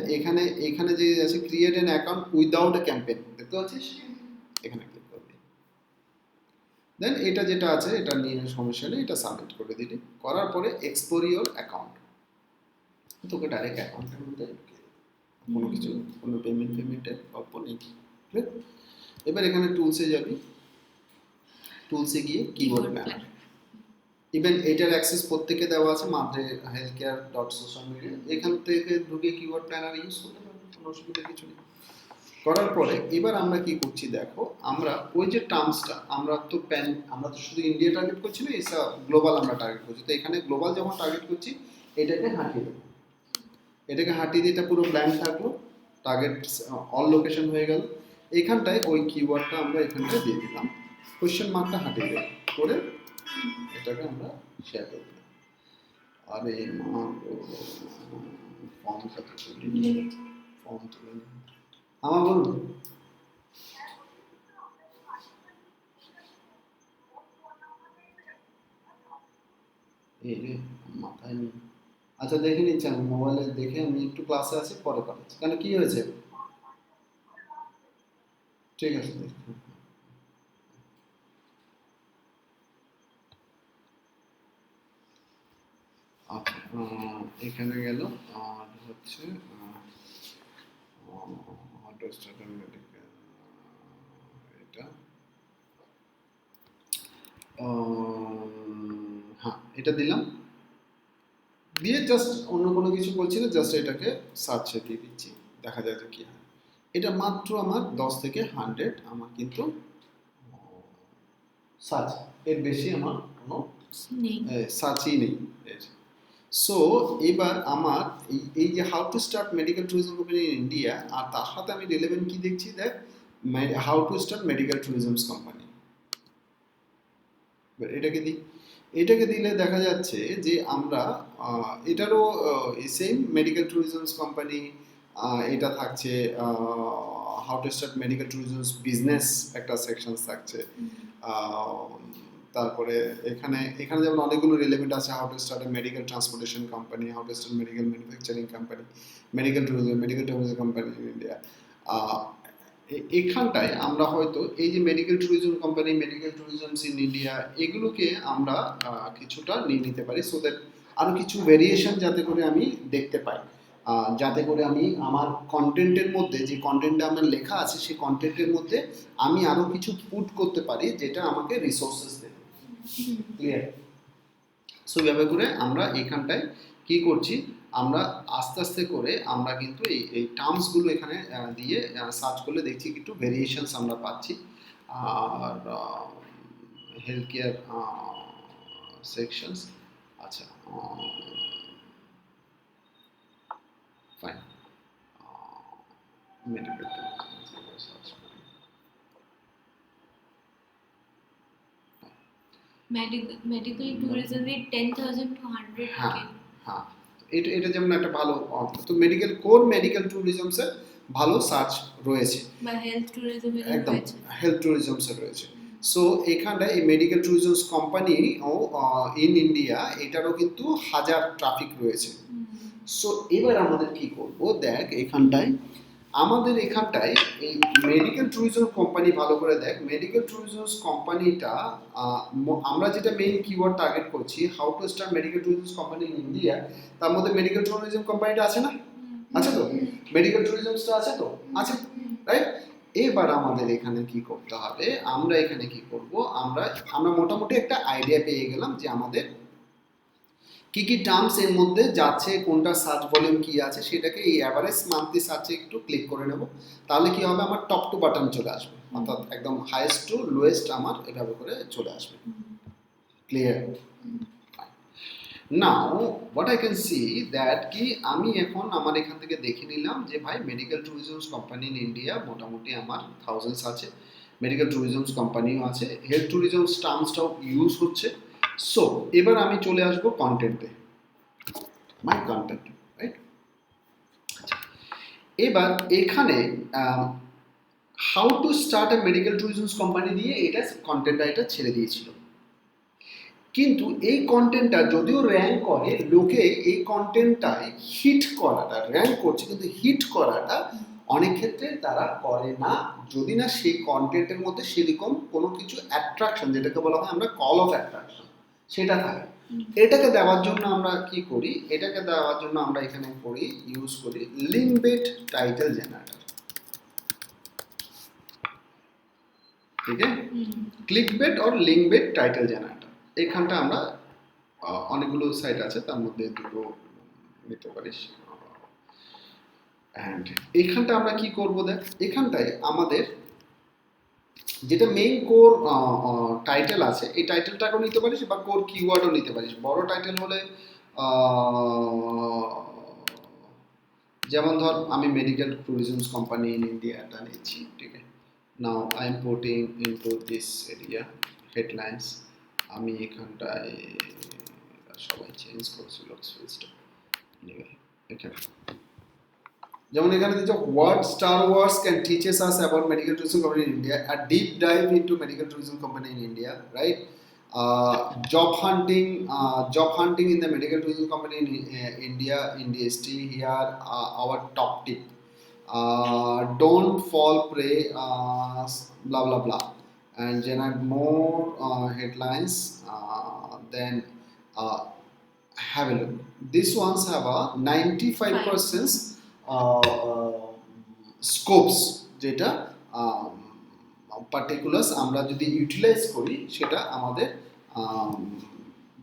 এখানে যে আছে create an account without a campaign, দেখতে পাচ্ছিস, এখানে ক্লিক করবি। দেন এটা যেটা আছে এটা নিয়ে সমস্যা নেই, এটা সাবমিট করে দিলি, করার পরে এক্সপ্লোর ইওর অ্যাকাউন্ট, তোকে ডাইরেক্ট অ্যাকাউন্টের মধ্যে কোনো কিছু কোনো পেমেন্টের গল্প নেই। Clear? এবার এখানে টুলসে যাবি, টুলসে গিয়ে কিবোর্ড প্ল্যানার। ইভেন এটার অ্যাক্সেস প্রত্যেকে দেওয়া আছে Madre health care dot social media, এখান থেকে ঢুকে কিবোর্ড প্ল্যানার ইউজ করতে পারবে, কোনো অসুবিধা কিছু নেই। করার পরে এবার আমরা কি করছি দেখো, আমরা ওই যে টার্মসটা আমরা তো শুধু ইন্ডিয়া টার্গেট করছি না, এটা গ্লোবাল আমরা টার্গেট করছি। তো এখানে গ্লোবাল যখন টার্গেট করছি এটাকে হাঁটিয়ে দেবো, এটাকে হাঁটিয়ে দিয়ে এটা পুরো ব্ল্যাঙ্ক থাকলো, টার্গেট অল লোকেশন হয়ে গেল। এখানটায় ওই কিওয়ার্ডটা আমরা এখানটায় দিয়ে দিলাম, কোয়েশ্চেন মার্কটা হাঁটিয়ে দেবো করে এটাকে আমরা শেয়ার করে দিলাম। আরে মা ফর্মটা তো তুলে ভুলে নিই, গেছি। ফর্ম তুলে নিই। আমার বলুন, এই রে মাথায় নেই। আচ্ছা দেখে নিচ্ছি, আমি মোবাইলে দেখে আমি একটু ক্লাসে আছি, পরে করাচ্ছি। কেন কি হয়েছে? ঠিক আছে দেখি। আচ্ছা এখানে গেল আর হচ্ছে এটা হ্যাঁ এটা দিলাম, দিয়ে জাস্ট অন্য কোনো কিছু বলছি না, জাস্ট এটাকে সার্চে দিয়ে দিচ্ছি, দেখা যায় যে কি হয়। এটা মাত্র আমার 10 থেকে 100 আমার কিন্তু সার্চ, এর বেশি আমার কোনো নেই। সার্চই নেই এর। সো এবার আমার এই যে how to start medical tourism company in India, আর তার সাথে আমি রিলেভেন্ট কি দেখছি, দেখ how to start medical tourism company. এটাকে দিই, এটাকে দিলে দেখা যাচ্ছে যে আমরা এটারও সেম মেডিকেল ট্যুরিজম কোম্পানি, এটা থাকছে how to start medical tourism business একটা সেকশন থাকছে। তারপরে এখানে এখানে যেমন অনেকগুলো রিলেভেন্ট আছে, how to start A medical transportation company, how to start medical manufacturing company, medical tourism company in India. এখানটায় আমরা হয়তো এই যে medical tourism company, medical tourism in India, এগুলোকে আমরা কিছুটা নিয়ে নিতে পারি, সো দ্যাট আরও কিছু ভেরিয়েশন যাতে করে আমি দেখতে পাই, যাতে করে আমি আমার কন্টেন্টের মধ্যে যে কন্টেন্টটা আমার লেখা আছে সেই কন্টেন্টের মধ্যে আমি আরও কিছু পুট করতে পারি যেটা আমাকে রিসোর্সেস দেবে। ক্লিয়ার? সো এভাবে করে আমরা এখানটায় কি করছি, আমরা আস্তে আস্তে করে আমরা কিন্তু এই টার্মসগুলো এখানে দিয়ে সার্চ করলে দেখছি একটু ভেরিয়েশনস আমরা পাচ্ছি। আর হেলথ কেয়ার সেকশনস, আচ্ছা ফাইন, মেডিকেল সার্চ করি। মেডিকেল ট্যুরিজমে 10,000 to 100K। হ্যাঁ হ্যাঁ, এটা এটা যেমন একটা ভালো তো মেডিকেল কোর মেডিকেল ট্যুরিজমসের ভালো সার্চ রয়েছে, বা হেলথ ট্যুরিজমের একদম রয়েছে। হেলথ ট্যুরিজমসের রয়েছে। সো এখানটায় এই মেডিকেল ট্যুরিজমস কোম্পানি ও ইন ইন্ডিয়া এটারও কিন্তু হাজার ট্রাফিক রয়েছে। সো এবার আমাদের কি করব, দেখ এখানটায় আমাদের এখানটায় এই মেডিকেল ট্যুরিজম কোম্পানি ভালো করে দেখ, মেডিকেল ট্যুরিজম কোম্পানিটা আমরা যেটা মেইন কিওয়ার্ড টার্গেট করছি, how to start medical tourism company in India, তার মধ্যে মেডিকেল ট্যুরিজম কোম্পানিটা আছে না? আছে তো? মেডিকেল ট্যুরিজমসটা আছে তো? আছে, রাইট? এবার আমাদের এখানে কি করতে হবে, আমরা এখানে কি করব, আমরা আমরা মোটামুটি একটা আইডিয়া পেয়ে গেলাম যে আমাদের কি কি টার্মস এর মধ্যে যাচ্ছে, কোনটা সার্চ ভলিউম কি আছে, সেটাকে এই অ্যাভারেজ মান্থলি সার্চে একটু ক্লিক করে নেব। তাহলে কি হবে, আমার টপ টু বাটন চলে আসবে, অর্থাৎ একদম হাইয়েস্ট টু লোয়েস্ট আমার এভাবে করে চলে আসবে। Clear? Now what I can see that কি আমি এখন আমার এখান থেকে দেখে নিলাম যে ভাই medical tourism company in India মোটামুটি আমার থাউজেন্ডস আছে, মেডিকেল ট্যুরিজম কোম্পানিও আছে, হেলথ ট্যুরিজম টার্মসটাও ইউজ হচ্ছে। সো এবার আমি চলে আসবো কন্টেন্টে, মাই কন্টেন্ট, রাইট? এবার এখানে how to start A medical tourism company দিয়ে এটা কন্টেন্টটা এটা ছেড়ে দিয়েছিল, কিন্তু এই কন্টেন্টটা যদিও র্যাঙ্ক করে, লোকে এই কন্টেন্টটায় হিট করাটা, র্যাঙ্ক করছে কিন্তু হিট করাটা অনেক ক্ষেত্রে তারা করে না, যদি না সেই কন্টেন্টের মধ্যে সেরকম কোনো কিছু অ্যাট্রাকশন, যেটাকে বলা হয় আমরা কল অফ অ্যাট্রাকশন, সেটা থাকে। এটাকে দেওয়ার জন্য আমরা কি করি, এটাকে দেওয়ার জন্য আমরা এখানে করি ইউজ করি লিঙ্কবেট টাইটেল জেনারেটর। ঠিক আছে, ক্লিকবেট অর লিঙ্কবেট টাইটেল জেনারেটর। এখানটা আমরা অনেকগুলো সাইট আছে, তার মধ্যে দুটো নিতে পারিস। অ্যান্ড এখানটা আমরা কি করব, দেখ এখানটায় আমাদের যেটা মেইন কোর টাইটেল আছে, এই টাইটেলটাকেও নিতে পারিস বা কোর কিওয়ার্ডও নিতে পারিস। বড় টাইটেল হলে যেমন ধর আমি মেডিকেল ট্যুরিজম কোম্পানি ইন ইন্ডিয়াটা নিচ্ছি, ঠিক আছে। Now I am putting into this area headlines. আমি এখানটায় সবাই চেঞ্জ করছিল সুইচটা, এখানে যেমন এখানে দিচ্ছে what Star Wars can teaches us about medical tourism company in India, a deep dive into medical tourism company in India, right? Job hunting in the medical tourism company in India in DST. Here our top tip: don't fall prey, blah blah blah, and generate more headlines. Then have a look. These ones have a 95% scopes, যেটা particulars আমরা যদি utilise করি সেটা আমাদের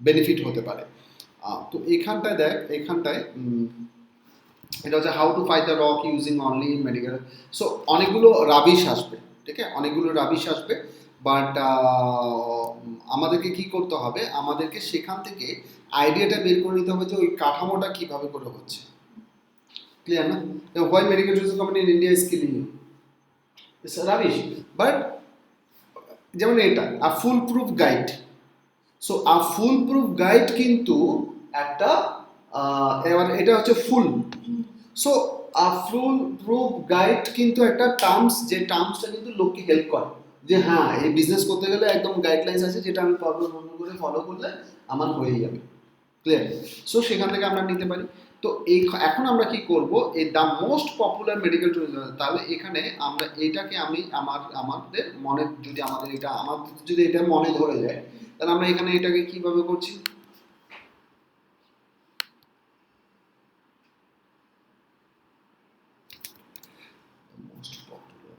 benefit হতে পারে। তো এখানটায় দেখ, এখানটায় এটা হচ্ছে how to fight the rock using only medical. So অনেকগুলো রাবিশ আসবে, ঠিক আছে, অনেকগুলো রাবিশ আসবে, বাট আমাদেরকে কি করতে হবে, আমাদেরকে সেখান থেকে আইডিয়াটা বের করে নিতে হবে যে ওই কাঠামোটা কিভাবে করে হচ্ছে। ক্লিয়ার না? Why medical tourism company in India is killing you, it's rubbish. But যেমন এটা a full proof guide. So a full proof guide কিন্তু একটা এবার এটা হচ্ছে full. So a full proof guide কিন্তু একটা টার্মস, যে টার্মসটা কিন্তু লোককে হেল্প করে যে হ্যাঁ এই বিজনেস করতে গেলে একদম গাইডলাইন্স আছে যেটা আমি প্রবলেম করে ফলো করলে আমার হয়ে যাবে। ক্লিয়ার? সো সেখান থেকে আমরা নিতে পারি। তো এখন আমরা কি করব, এই the most popular medical tourism, তাহলে এখানে আমরা এটাকে আমাদের মনে যদি আমাদের যদি এটা মনে ধরে যায়, তাহলে আমরা এখানে এটাকে কিভাবে করছি, মোস্ট পপুলার।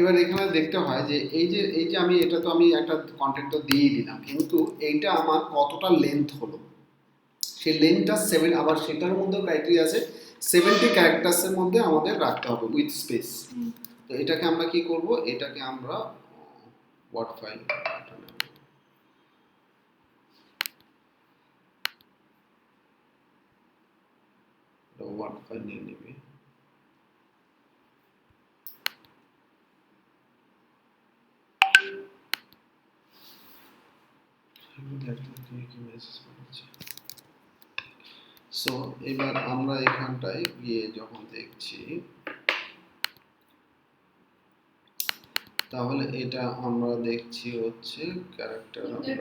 এবার এখানে দেখতে হয় যে এই যে আমি এটা তো আমি একটা কন্টেন্ট তো দিয়েই দিলাম, কিন্তু এইটা আমার কতটা লেন্থ হলো, সেই লেন্থটা 7, আবার সেটার মধ্যে ক্রাইটেরিয়া আছে 70 ক্যারেক্টার্সের মধ্যে আমাদের রাখতে হবে উইথ স্পেস। তো এটাকে আমরা কি করব, এটাকে আমরা ওয়ার্ড ফাইল, ওয়ার্ড ফাইল নিয়ে নিবি। সো এবার আমরা এখানটায় গিয়ে যখন দেখছি, তাহলে এটা আমরা দেখছি হচ্ছে ক্যারেক্টার আমরা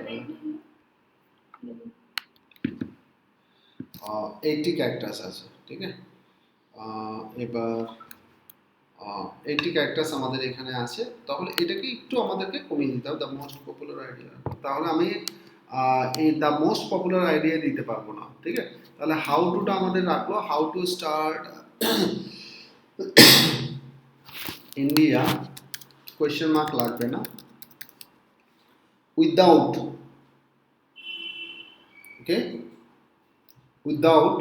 80 ক্যারেক্টার্স আছে, ঠিক আছে। এবার 80 ক্যারেক্টার্স আমাদের এখানে আছে, তাহলে এটাকে একটু আমাদেরকে কমিয়ে দিতে হবে, দ্য মোস্ট পপুলার আইডিয়া। তাহলে আমি এই দ্য মোস্ট পপুলার আইডিয়া দিতে পারবো না, ঠিক আছে। তাহলে হাউ টুটা আমাদের রাখলো, how to start India, question mark লাগবে না, without, okay, without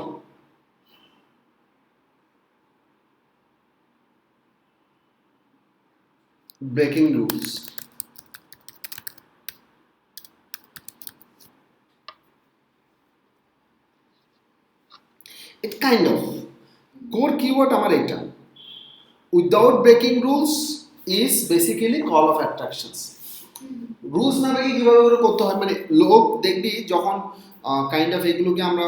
breaking rules. Kind of core keyword আমার এটা without breaking rules is basically call of attractions. Rules না ব্রেকিং কীভাবে করে করতে হয়, মানে লোক দেখবি যখন কাইন্ড অফ এগুলোকে আমরা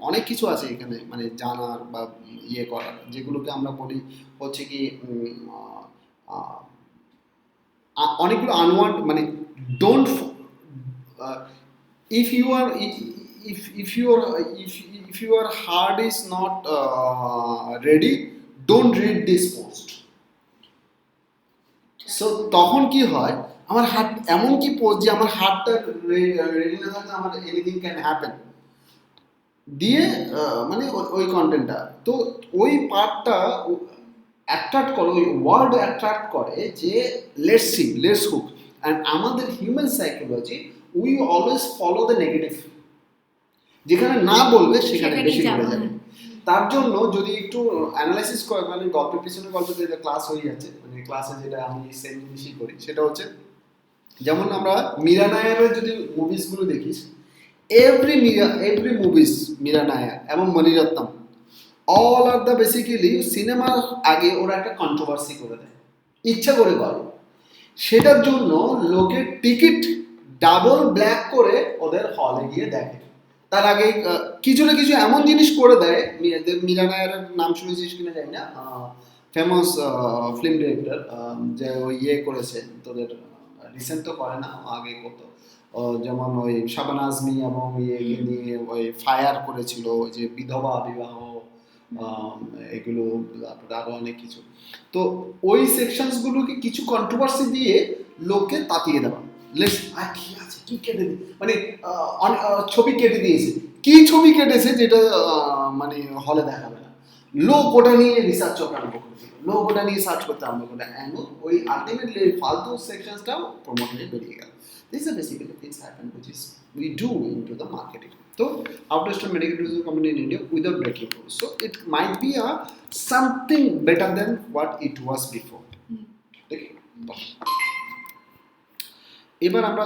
অনেক কিছু আছে এখানে মানে জানার বা ইয়ে করার, যেগুলোকে আমরা বলি হচ্ছে কি অনেকগুলো আনওয়ান্ট মানে don't if you are if your heart is not ready, don't read this post. So তখন কি হয়, আমার হার্ট এমন কি পোস্ট যে আমার হার্টটা রেডি না থাকলে আমার এনিথিং ক্যান হ্যাপেন দিয়ে মানে ওই কন্টেন্টটা তো ওই পার্টটা অ্যাট্রাক্ট করে, ওই ওয়ার্ড অ্যাট্রাক্ট করে যে লেটস হুক। অ্যান্ড আমাদের human psychology we always follow the negative, যেখানে না বলবে সেখানে বেশি ঘুরে যাবে। তার জন্য যদি একটু অ্যানালাইসিস করে, মানে গল্পের পিছনে গল্প যেটা ক্লাস হয়ে যাচ্ছে, মানে ক্লাসে যেটা আমি সেম জিনিসই করি, সেটা হচ্ছে যেমন আমরা মীরা নায়ারের যদি মুভিসগুলো দেখিস, এভরি মুভিস মীরা নায়ার এবং মণিরত্নম অল আর দ্য বেসিক্যালি সিনেমার আগে ওরা একটা কন্ট্রোভার্সি করে দেয়, ইচ্ছা করে করে। সেটার জন্য লোকের টিকিট ডাবল ব্ল্যাক করে ওদের হলে গিয়ে দেখে। তার আগে কিছু না কিছু এমন জিনিস করে দেয়, মীরা নায়ারের নাম শুনেছিস কিনা জানি না, ফেমাস ফিল্ম ডিরেক্টর, যে ওই ইয়ে করেছে তোদের রিসেন্ট তো করে না, আগে করতো, যেমন ওই শাবানা আজমি এবং ইয়েকে নিয়ে ওই ফায়ার করেছিল, ওই যে বিধবা বিবাহ, এগুলো তারপরে আরও অনেক কিছু। তো ওই সেকশনসগুলোকে কিছু কন্ট্রোভার্সি দিয়ে লোককে তাতিয়ে দেওয়া, কি আছে কি কেটে মানে ছবি কেটে দিয়েছে, কি ছবি কেটেছে যেটা মানে হলে দেখাবে না, লোক ওটা নিয়ে রিসার্চ আরম্ভ করেছিল, লোক ওটা নিয়ে সার্চ করতে আরম্ভ করে, এবং ওই আলটিমেটলি ফালতু সেকশনসটাও প্রমোট হয়ে বেরিয়ে গেল। These are basically things happen which is we do into the marketing. So how to start medical tourism company in India without breaking rules. So it might be a something better than what it was before. Okay. এবার আমরা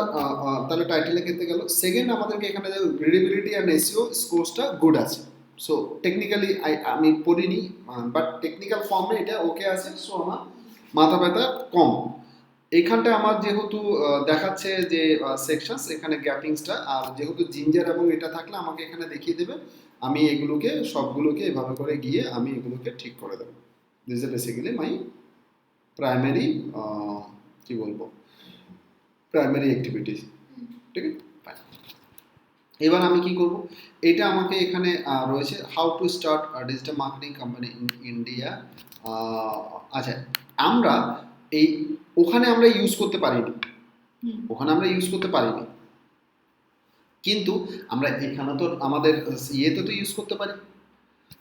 তাহলে টাইটেলে খেতে গেল। Second আমাদেরকে এখানে readability and SEO স্কোর্সটা good আছে। So technically আমি পড়িনি, বাট টেকনিক্যাল ফর্মে এটা ওকে আছে। সো আমার মাথা ব্যথা কম। এইখানটায় আমার যেহেতু দেখাচ্ছে যে সেকশনস, এখানে গ্যাপিংসটা, আর যেহেতু জিঞ্জার এবং এটা থাকলে আমাকে এখানে দেখিয়ে দেবে, আমি এগুলোকে সবগুলোকে এভাবে করে গিয়ে আমি এগুলোকে ঠিক করে দেবো। This is basically my primary কি বলবো প্রাইমারি অ্যাক্টিভিটিস। ঠিক আছে, এবার আমি কি করব, এটা আমাকে এখানে রয়েছে how to start digital marketing company in India. আচ্ছা, আমরা এই ওখানে আমরা ইউজ করতে পারিনি, কিন্তু আমরা এখানে তো আমাদের ইয়েতে তো ইউজ করতে পারি।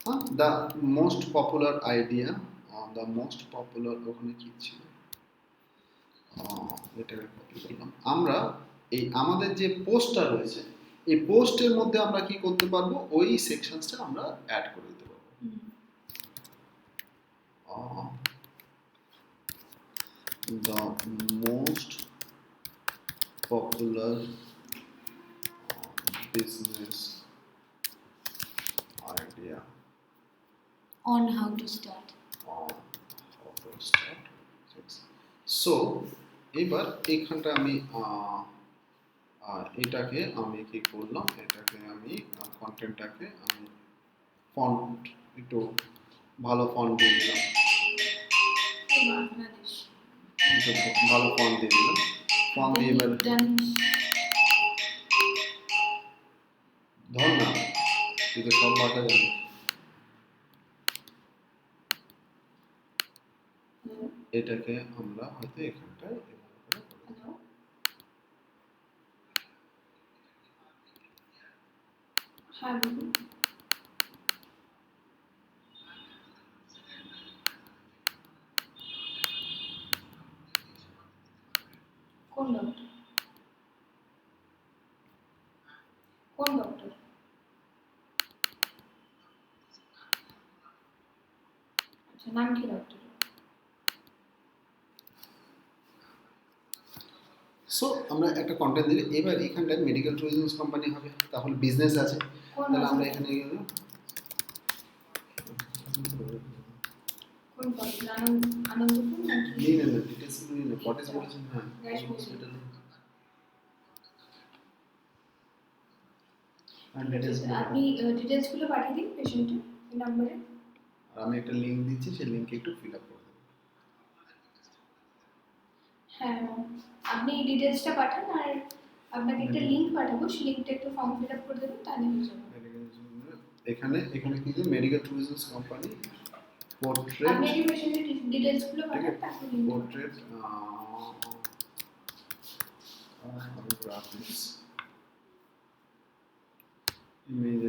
হ্যাঁ, দ্য মোস্ট পপুলার আইডিয়া, ওখানে কি ছিল, এটাকে কপি করলাম। আমরা এই আমাদের যে পোস্টটা রয়েছে, এই পোস্টের মধ্যে আমরা কি করতে পারবো, ওই সেকশনসটা আমরা অ্যাড করে দিতে পারবো। The most popular business idea on how to start. So এবার এইখানটা আমি এটাকে আমি কি করলাম, এটাকে আমি কন্টেন্টটাকে আমি ফন্ট একটু ভালো ফন্ট দিয়ে দিলাম, ভালো ফন্ট দিয়ে দিলাম, ফন্ট দিয়ে এবার ধর না, তুই তো সব ভাষা জানিস। এটাকে আমরা হয়তো এখানটায় কোন ডক্টর? আচ্ছা, নাম কি ডক্টর? সো আমরা একটা কন্টেন্ট দিলে, এবার এখানটায় মেডিকেল ট্যুরিজম কোম্পানি হবে, তাহলে বিজনেস আছে, তাহলে আমরা এখানে গেলাম কোন পটেজ আনন্দপুর নাকি নিয়ে নেন ডিটেলস নিয়ে নেন কটেজ বলেছেন হ্যাঁ Right. হসপিটাল আর ডিটেলস আপনি ডিটেলস গুলো পাঠিয়ে দিন পেশেন্টের এই নম্বরে। আর আমি একটা লিংক দিচ্ছি সেই লিংকে একটু ফিল আপ করে দেবেন হ্যাঁ আপনি এই ডিটেলসটা পাঠান আর আপনাকে একটা লিংক পাঠাবো, সেই লিংকটা একটু ফর্ম ফিল আপ করে দেবেন, তাহলে হয়ে যাবে। এখানে এখানে কি মেডিকেল ট্যুরিজম কোম্পানি পোর্ট্রেট আপনি আগে পেশেন্টের ডিটেলস গুলো ঠিক পাঠান, আছে তারপর link portrait graphics image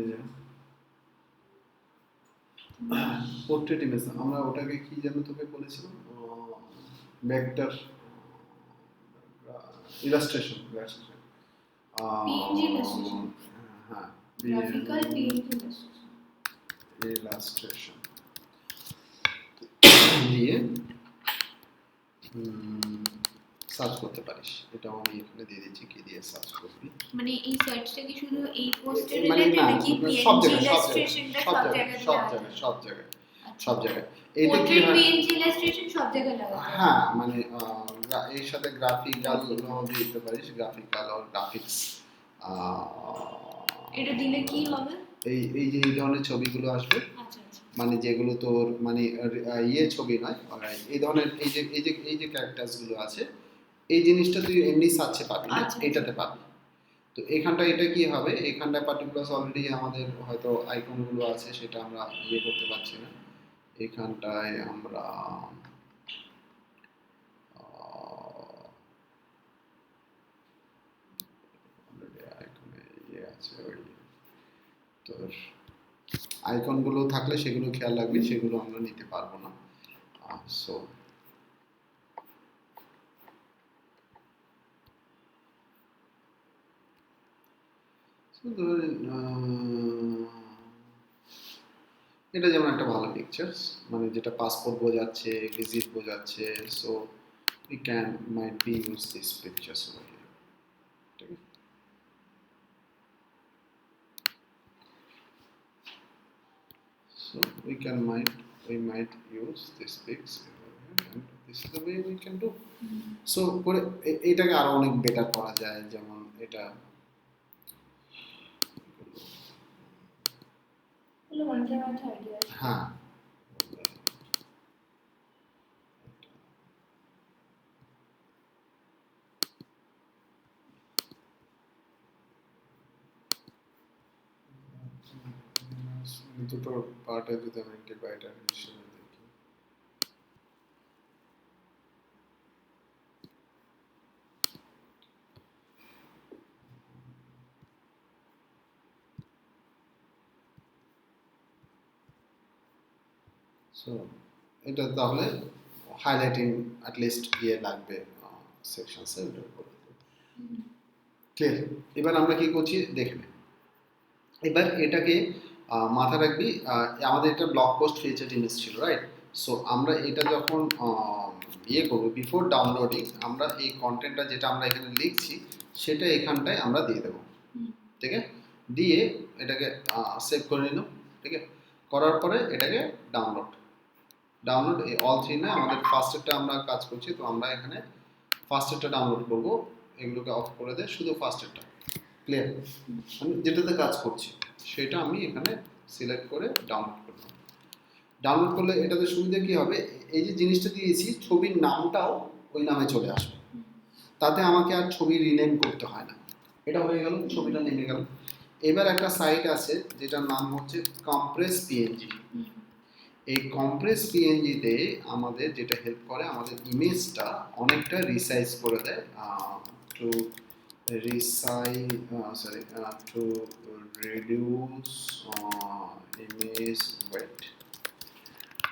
portrait image আমরা ওটাকে কি যেন তোকে বলেছিলাম ভেক্টর ইলাস্ট্রেশন PNG illustration। হ্যাঁ গ্রাফিক্যাল PNG illustration। ইলাস্ট্রেশন দিয়ে সার্চ করতে পারিস এটাও আমি এখানে দিয়ে দিচ্ছি কি দিয়ে সার্চ করবি মানে এই সার্চটা কি শুধু এই পোস্টে মানে রিলেটেড না নাকি সব পিএনজি জায়গায় ইলাস্ট্রেশনটা সব জায়গায় সব জায়গায় সব জায়গায় এইটা কি পোর্ট্রেট হয় পিএনজি ইলাস্ট্রেশন সব জায়গায় লাগাতে হবে। হ্যাঁ মানে এর সাথে গ্রাফিক্যাল দিতে পারিস গ্রাফিক্যাল আর গ্রাফিক্স এটা দিলে কি হবে? এই এই যে এই ধরনের ছবিগুলো আসবে আচ্ছা আচ্ছা মানে যেগুলো তোর মানে ইয়ে ছবি নয় এই ধরনের এই যে ক্যারেক্টার্স গুলো আছে এই জিনিসটা তুই এমনি সার্চে পাবি না আচ্ছা। এটাতে পাবি তো এখানটা এটা কি হবে এখানটা পার্টিকুলার অলরেডি আমাদের হয়তো আইকন গুলো আছে সেটা আমরা ইয়ে করতে পারছি না এখানটায় আমরা অলরেডি আইকনে ইয়ে আছে ওই তোর আইকন গুলো থাকলে সেগুলো খেয়াল রাখবি সেগুলো আমরা নিতে পারবো না সো এটা যেমন একটা ভালো পিকচার্স মানে যেটা পাসপোর্ট বোঝাচ্ছে ভিজিট বোঝাচ্ছে so we can might be use these pictures over here ঠিক আছে so we might use this pics over here and this is the way we can do so করে এটাকে আরো অনেক বেটার করা যায় যেমন এটা হলো মাঝে মাঝে আইডিয়া। হ্যাঁ দুটো পার্টে যদি আমি ডিভাইডার হিসেবে দেখি সো এটা তাহলে হাইলাইটিং অ্যাট লিস্ট দিয়ে লাগবে সেকশনসে ক্লিয়ার এবার আমরা কি করছি দেখবে এবার এটাকে মাথা রাখবি আমাদের একটা ব্লগ পোস্ট ফিচার ইমেজ ছিল রাইট সো আমরা এটা যখন ইয়ে করবো বিফোর ডাউনলোডিং আমরা এই কন্টেন্টটা যেটা আমরা এখানে লিখছি সেটা এখানটায় আমরা দিয়ে দেবো ঠিক আছে দিয়ে এটাকে সেভ করে নিলাম ঠিক আছে করার পরে এটাকে ডাউনলোড অল থ্রি না আমাদের ফার্স্টেরটা আমরা কাজ করছি তো আমরা এখানে ফার্স্টেরটা ডাউনলোড করবো এগুলোকে অফ করে দেয় শুধু ফার্স্টেরটা ক্লিয়ার আমি যেটাতে কাজ করছি সেটা আমি এখানে সিলেক্ট করে ডাউনলোড করলাম ডাউনলোড করলে এটাতে সুবিধা কি হবে এই যে জিনিসটা দিয়েছি ছবির নামটাও ওই নামে চলে আসবে তাতে আমাকে আর ছবি রিনেম করতে হয় না এটা হয়ে গেল ছবিটা নেমে গেল এবার একটা সাইট আছে যেটার নাম হচ্ছে কম্প্রেস পিএনজি এই কম্প্রেস পিএনজিতে আমাদের যেটা হেল্প করে আমাদের ইমেজটা অনেকটা রিসাইজ করে দেয় two to reduce image weight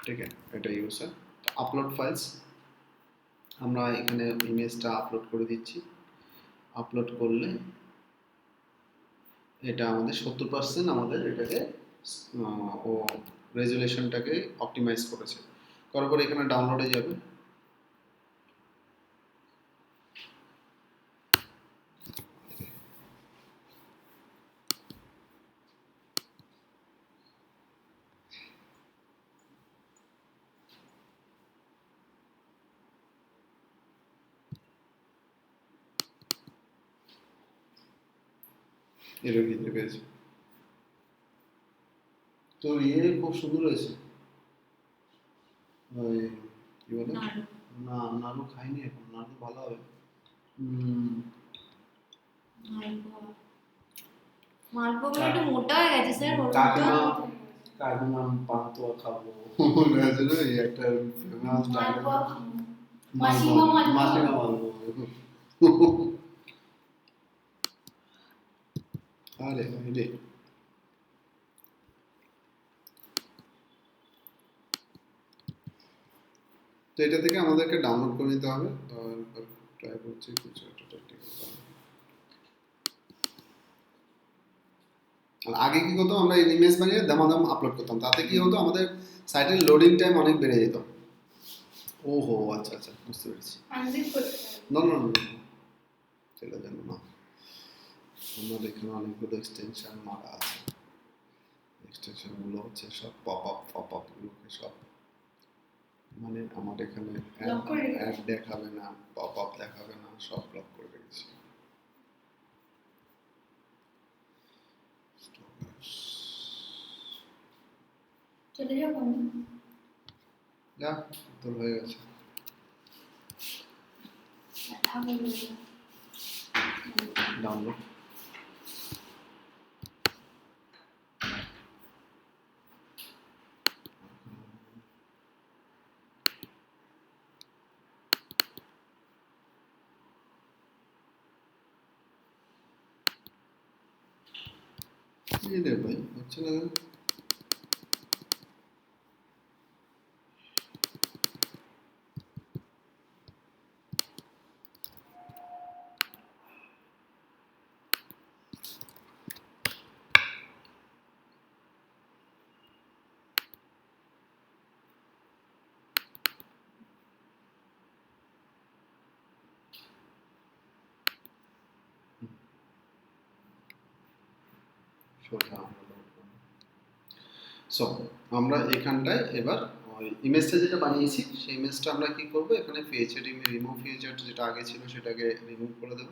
ঠিক আছে এটা ইউজ হয় আপলোড ফাইলস আমরা এখানে ইমেজটা আপলোড করে দিচ্ছি আপলোড করলে এটা আমাদের 70% আমাদের এটাকে ও রেজুলেশনটাকে অপটিমাইজ করেছে করার পরে এখানে ডাউনলোডে যাবে এটা খিদে পেয়েছে তো খুব সুন্দর হয়েছে ওই কি বলে নাড়ু। না নাড়ু খাইনি এখন নাড়ু ভালো হবে মালপোয়া মালপোয়াগুলো একটু মোটা হয়ে গেছে স্যার ওর কাকিমা মতো। কাকিমা পান্তুয়া খাবো মনে আছে না এই একটা ফেমাস মালপোয়া খাবো। মাসিমা মালপোয়া। মাসিমা মালপোয়া আরে রে তো এটা থেকে আমাদেরকে ডাউনলোড করে নিতে হবে ট্রাই করছি কিছু একটা টেকনিক্যাল। আগে কি করতাম আমরা ইমেজ বানিয়ে দামাদাম আপলোড করতাম তাতে কি হতো আমাদের সাইটের লোডিং টাইম অনেক বেড়ে যেত ওহো আচ্ছা আচ্ছা বুঝতে পেরেছি আনজিপ করতে না না না সেটা জানো না আমাদের এখানে অনেকগুলো এক্সটেনশন মারা আছে এক্সটেনশনগুলো হচ্ছে সব পপ আপ গুলোকে সব মানে আমার এখানে Lock করে রেখেছি। অ্যাড দেখাবে না পপ আপ দেখাবে না সব ব্লক করে রেখেছি চলে যাবো আমি। যা তোর হয়ে গেছে ব্যথা করবে না। ডাউনলোড এই রে ভাই হচ্ছে না কেন? সো আমরা এখানটায় এবার ওই ইমেজটা যেটা বানিয়েছি সেই ইমেজটা আমরা কি করব এখানে ফিচার রিমুভ ফিচার যেটা আগে ছিল সেটাকে রিমুভ করে দেব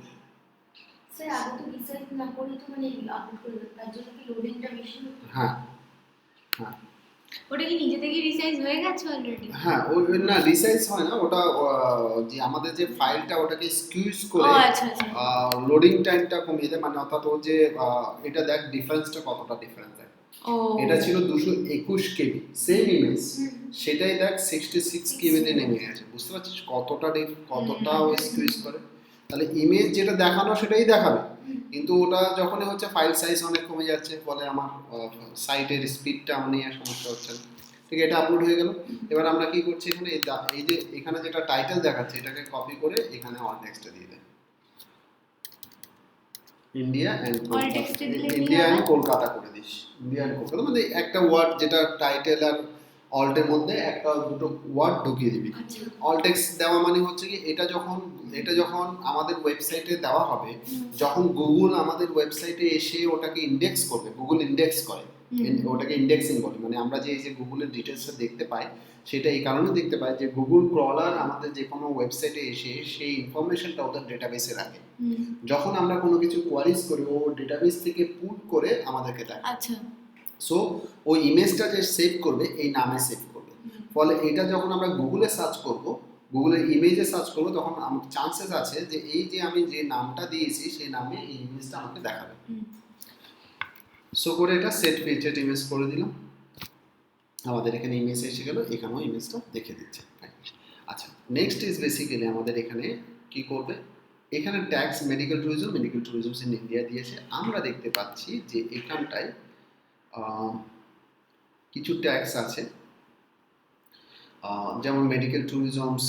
স্যার আগে তো রিসার্চ না করে তো মানে আপলোড করে দেবো তার জন্য কি লোডিংটা বেশি হতো? হ্যাঁ হ্যাঁ ওটা কি নিজে থেকে রিসাইজ হয়ে গেছে অলরেডি? হ্যাঁ ওই না রিসাইজ হয় না ওটা যে আমাদের যে ফাইলটা ওটাকে স্কিউজ ও করে আচ্ছা আচ্ছা। লোডিং টাইমটা কমিয়ে দেয় মানে অর্থাৎ ও যে এটা দেখ ডিফারেন্সটা কতটা ডিফারেন্স দেয় ও এটা ছিল 221 কেবি সেম ইমেজ সেটাই দেখ 66 কেবিতে নেমে গেছে বুঝতে পারছিস কতটা ও স্কুইজ করে তাহলে ইমেজ যেটা দেখানো সেটাই দেখাবে কিন্তু ওটা যখনই হচ্ছে ফাইল সাইজ অনেক কমে যাচ্ছে ফলে আমার সাইটের স্পিডটা নিয়ে সমস্যা হচ্ছে না ঠিক আছে এটা আপলোড হয়ে গেল এবার আমরা কি করছি এখানে এই যে এখানে যেটা টাইটেল দেখাচ্ছে এটাকে কপি করে এখানে অল টেক্সটে দিয়ে দেয় ইন্ডিয়া All text এ দিলে কি ইন্ডিয়া হবে? এন্ড কলকাতা করে দিস ইন্ডিয়া এন্ড কলকাতা মানে একটা ওয়ার্ড যেটা টাইটেল আর অল্টের মধ্যে একটা দুটো ওয়ার্ড ঢুকিয়ে দিবি আচ্ছা অল টেক্সট দেওয়া মানে হচ্ছে কি এটা যখন আমাদের ওয়েবসাইটে দেওয়া হবে যখন গুগল আমাদের ওয়েবসাইটে এসে ওটাকে ইন্ডেক্স করবে গুগল ইন্ডেক্স করে ওটাকে ইন্ডেক্সিং বলে মানে আমরা যে এই যে গুগলের ডিটেলসটা দেখতে পাই সেটা এই কারণে দেখতে পাই যে গুগল ক্রলার আমাদের যে কোনো ওয়েবসাইটে এসে সেই ইনফরমেশনটা ওদের ডেটাবেসে রাখে যখন আমরা কোনো কিছু কোয়ারিজ করি ও ডেটাবেস থেকে পুল করে আমাদেরকে দেয় আচ্ছা সো ওই ইমেজটা যে সেভ করবে এই নামে সেভ করবে ফলে এটা যখন আমরা গুগলে সার্চ করব গুগলের ইমেজে সার্চ করব তখন আমার চান্সেস আছে যে এই যে আমি যে নামটা দিয়েছি সেই নামে এই ইমেজটা আমাকে দেখাবে সো করে এটা সেট ফিচার ইমেজ করে দিলাম আমাদের এখানে ইমেজ এসে গেল এখানেও ইমেজটা দেখে দিচ্ছে আচ্ছা নেক্সট ইজ বেসিক্যালি আমাদের এখানে কি করবে এখানে tax medical tourism in India দিয়েছে আমরা দেখতে পাচ্ছি যে এখানটায় কিছু ট্যাক্স আছে যেমন medical tourisms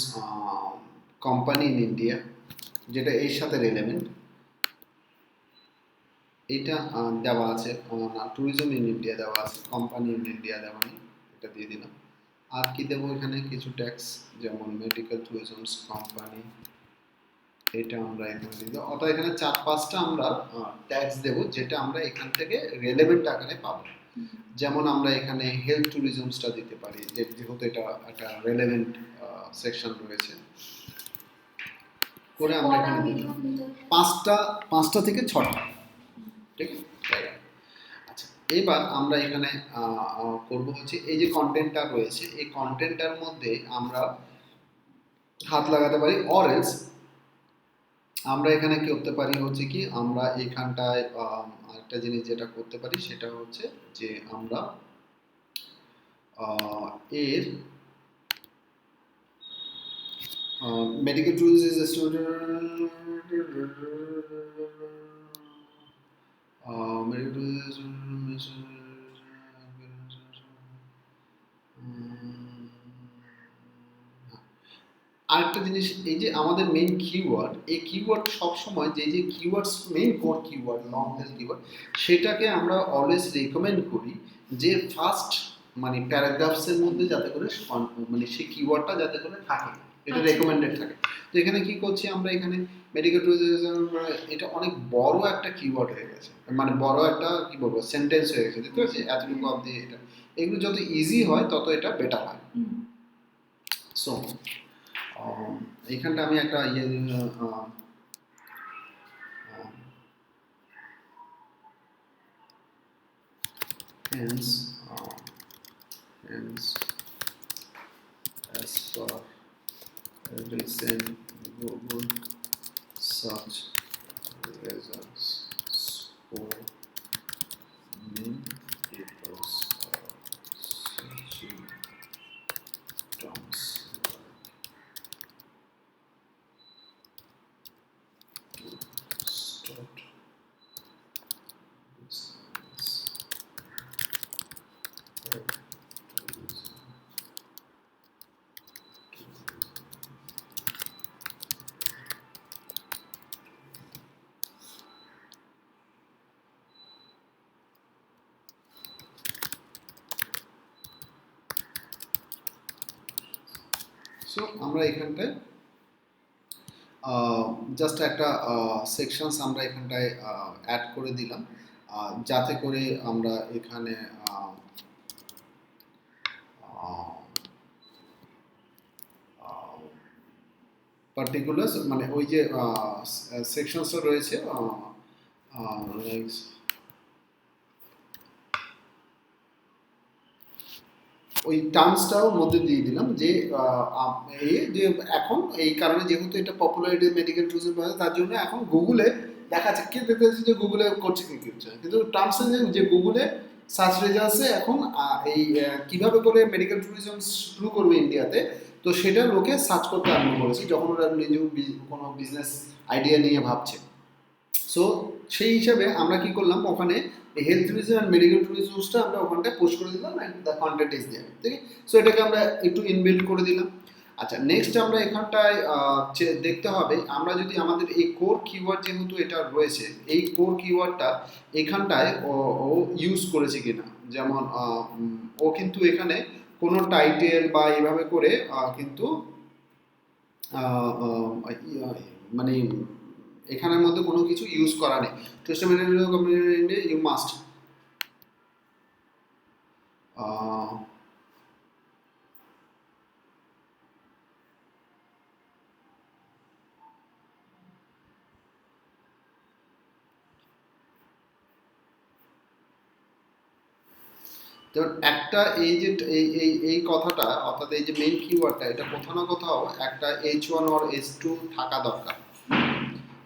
company in India যেটা এর সাথে রিলেভেন্ট এটা দেওয়া আছে ট্যুরিজম ইন ইন্ডিয়া দেওয়া আছে কোম্পানি ইন ইন্ডিয়া দেওয়া নেই এটা দিয়ে দিলাম আর কি দেবো এখানে কিছু ট্যাক্স যেমন মেডিকেল ট্যুরিজমস কোম্পানি এটা আমরা এখানে দিয়ে দেবো অর্থাৎ এখানে 4-5টা আমরা ট্যাক্স দেবো যেটা আমরা এখান থেকে রিলেভেন্ট আকারে পাবো যেমন আমরা এখানে হেলথ ট্যুরিজমসটা দিতে পারি যেহেতু এটা একটা রিলেভেন্ট সেকশন রয়েছে করে আমরা এখানে দিই 5টা থেকে 6টা ঠিক আছে এবার আমরা এখানে করব হচ্ছে এই যে কন্টেন্টটা রয়েছে এই কন্টেন্টটার মধ্যে আমরা হাত লাগাতে পারি, অর এলস আমরা এখানে কি করতে পারি হচ্ছে কি আমরা এখানটায় আরেকটা জিনিস যেটা করতে পারি সেটা হচ্ছে যে আমরা এর medical tools is a student medical tools আরেকটা জিনিস এই যে আমাদের মেইন কিওয়ার্ড এই কিওয়ার্ড সবসময় যে যে keywords main core keyword long tail keyword সেটাকে আমরা অলওয়েজ রেকমেন্ড করি যে ফার্স্ট মানে প্যারাগ্রাফসের মধ্যে যাতে করে মানে সেই কিওয়ার্ডটা যাতে করে থাকে, এটা আচ্ছা। রেকমেন্ডেড থাকে। তো এখানে কি করছি আমরা এখানে মেডিকেল ট্যুরিজম, এটা অনেক বড় একটা কিওয়ার্ড হয়ে গেছে, মানে বড় একটা কি বলবো সেন্টেন্স হয়ে গেছে, দেখতে পাচ্ছি এতটুকু অব্দি। এটা এগুলো যত ইজি হয় তত এটা বেটার হয়। সো এইখানটা আমি একটা hence as per recent Google search results, so many people are searching terms to start business or tourism. So আমরা এখানটায় জাস্ট একটা সেকশনস আমরা এখানটায় অ্যাড করে দিলাম, যাতে করে আমরা এখানে পার্টিকুলার মানে ওই যে সেকশনসটা রয়েছে ওই টার্মসটাও মধ্যে দিয়ে দিলাম যে এই যে এখন এই কারণে যেহেতু এটা পপুলারিটি মেডিকেল ট্যুরিজম তার জন্য এখন গুগলে দেখাচ্ছে কি দেখতে পাচ্ছি যে গুগলে করছে কি করছে, কিন্তু টার্মসে যে গুগলে সার্চ রেজাল্টসে এখন এই কিভাবে করে মেডিকেল ট্যুরিজম শুরু করবে ইন্ডিয়াতে, তো সেটা লোকে সার্চ করতে আরম্ভ করেছে যখন ওরা নিজেও কোনো বিজনেস আইডিয়া নিয়ে ভাবছে। সো সেই হিসাবে আমরা কি করলাম ওখানে হেলথ ট্যুরিজম অ্যান্ড মেডিকেল ট্যুরিজমসটা আমরা ওখানটায় পোস্ট করে দিলাম and the content is there, ঠিক আছে। সো এটাকে আমরা একটু ইনবিল্ড করে দিলাম। আচ্ছা, নেক্সট আমরা এখানটায় দেখতে হবে আমরা যদি আমাদের এই কোর কিওয়ার্ড যেহেতু এটা রয়েছে এই কোর কিওয়ার্ডটা এখানটায় ও ইউজ করেছে কিনা, যেমন ও কিন্তু এখানে কোনো টাইটেল বা এইভাবে করে কিন্তু মানে এখানের মধ্যে কোনো কিছু ইউজ করা নেই। টেস্টামেন্টাল কমিউনিটি ইউ মাস্ট যেমন একটা এই যে এই কথাটা অর্থাৎ এই যে মেইন কিওয়ার্ডটা এটা কোথাও না কোথাও একটা H1 or H2 থাকা দরকার।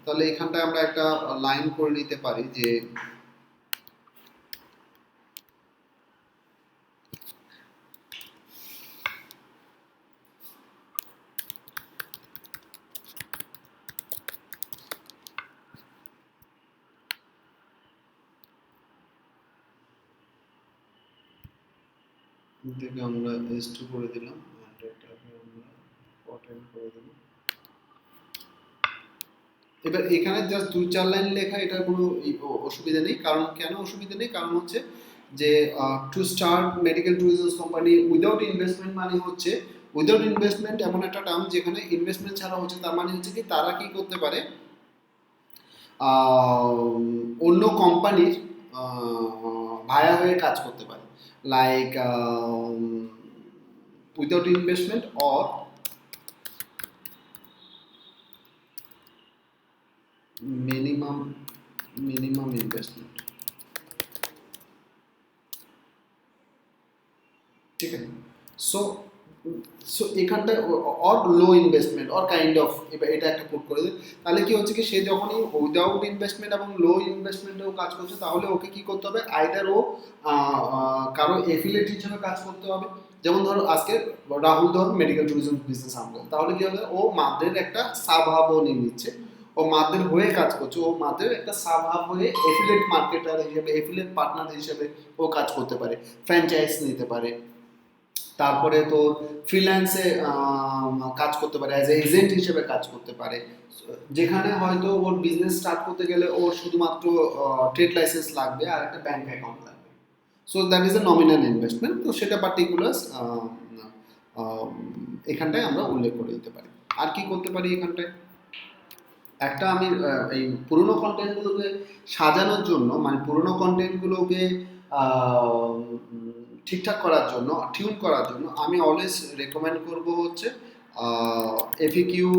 তাহলে এখানটায় আমরা একটা লাইন করে নিতে পারি যে থেকে আমরা H2 করে দিলাম and এটাকে আমরা 14 করে দিলাম। এবার এখানে জাস্ট 2-4 লাইন লেখা এটার কোনো অসুবিধা নেই, কারণ কেন অসুবিধা নেই, কারণ হচ্ছে যে two start medical tourism company without investment মানে হচ্ছে উইদাউট ইনভেস্টমেন্ট এমন একটা টার্ম যেখানে ইনভেস্টমেন্ট ছাড়া হচ্ছে, তার মানে হচ্ছে কি তারা কি করতে পারে অন্য কোম্পানির ভায়া হয়ে কাজ করতে পারে, like without investment or minimum investment. ঠিক আছে। সো সো এখানটায় or low investment or kind of, এটা একটা পুট করে দিন। তাহলে কি হচ্ছে কি, সে যখনই উইদাউট ইনভেস্টমেন্ট এবং লো ইনভেস্টমেন্টেও কাজ করছে, তাহলে ওকে কি করতে হবে, আইদার ও কারো এফিলিয়েট হিসেবে কাজ করতে হবে। যেমন ধরো আজকে রাহুল ধর মেডিকেল ট্যুরিজম বিজনেস আনলো, তাহলে কি হবে, ও মাদের একটা সাব হাবও নিয়ে নিচ্ছে, ও মাদের হয়ে কাজ করছে, ও মাদের একটা সাব হাব হয়ে এফিলিয়েট মার্কেটার হিসেবে, এফিলিয়েট পার্টনার হিসেবে ও কাজ করতে পারে, ফ্র্যাঞ্চাইজ নিতে পারে, তারপরে তো ফ্রিল্যান্সে কাজ করতে পারে, অ্যাজ এজেন্ট হিসেবে কাজ করতে পারে, যেখানে হয়তো ওর বিজনেস স্টার্ট করতে গেলে ওর শুধুমাত্র ট্রেড লাইসেন্স লাগবে আর একটা ব্যাংক অ্যাকাউন্ট লাগবে। So that is a nominal investment, তো সেটা পার্টিকুলার এখানটায় আমরা উল্লেখ করে দিতে পারি। আর কি করতে পারি এখানটায়, একটা আমি এই পুরোনো কন্টেন্টগুলোকে সাজানোর জন্য, মানে পুরোনো কন্টেন্টগুলোকে ঠিকঠাক করার জন্য, টিউন করার জন্য আমি অলওয়েজ রেকমেন্ড করব হচ্ছে এফিকিউ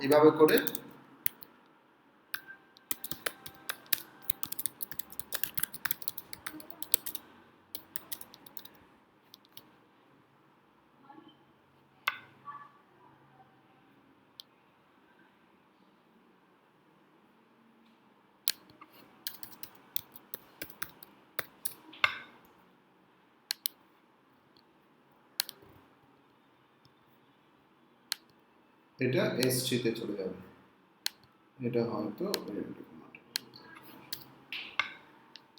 এভাবে করে এটা S3-তে চলে যাবে, এটা হয়তো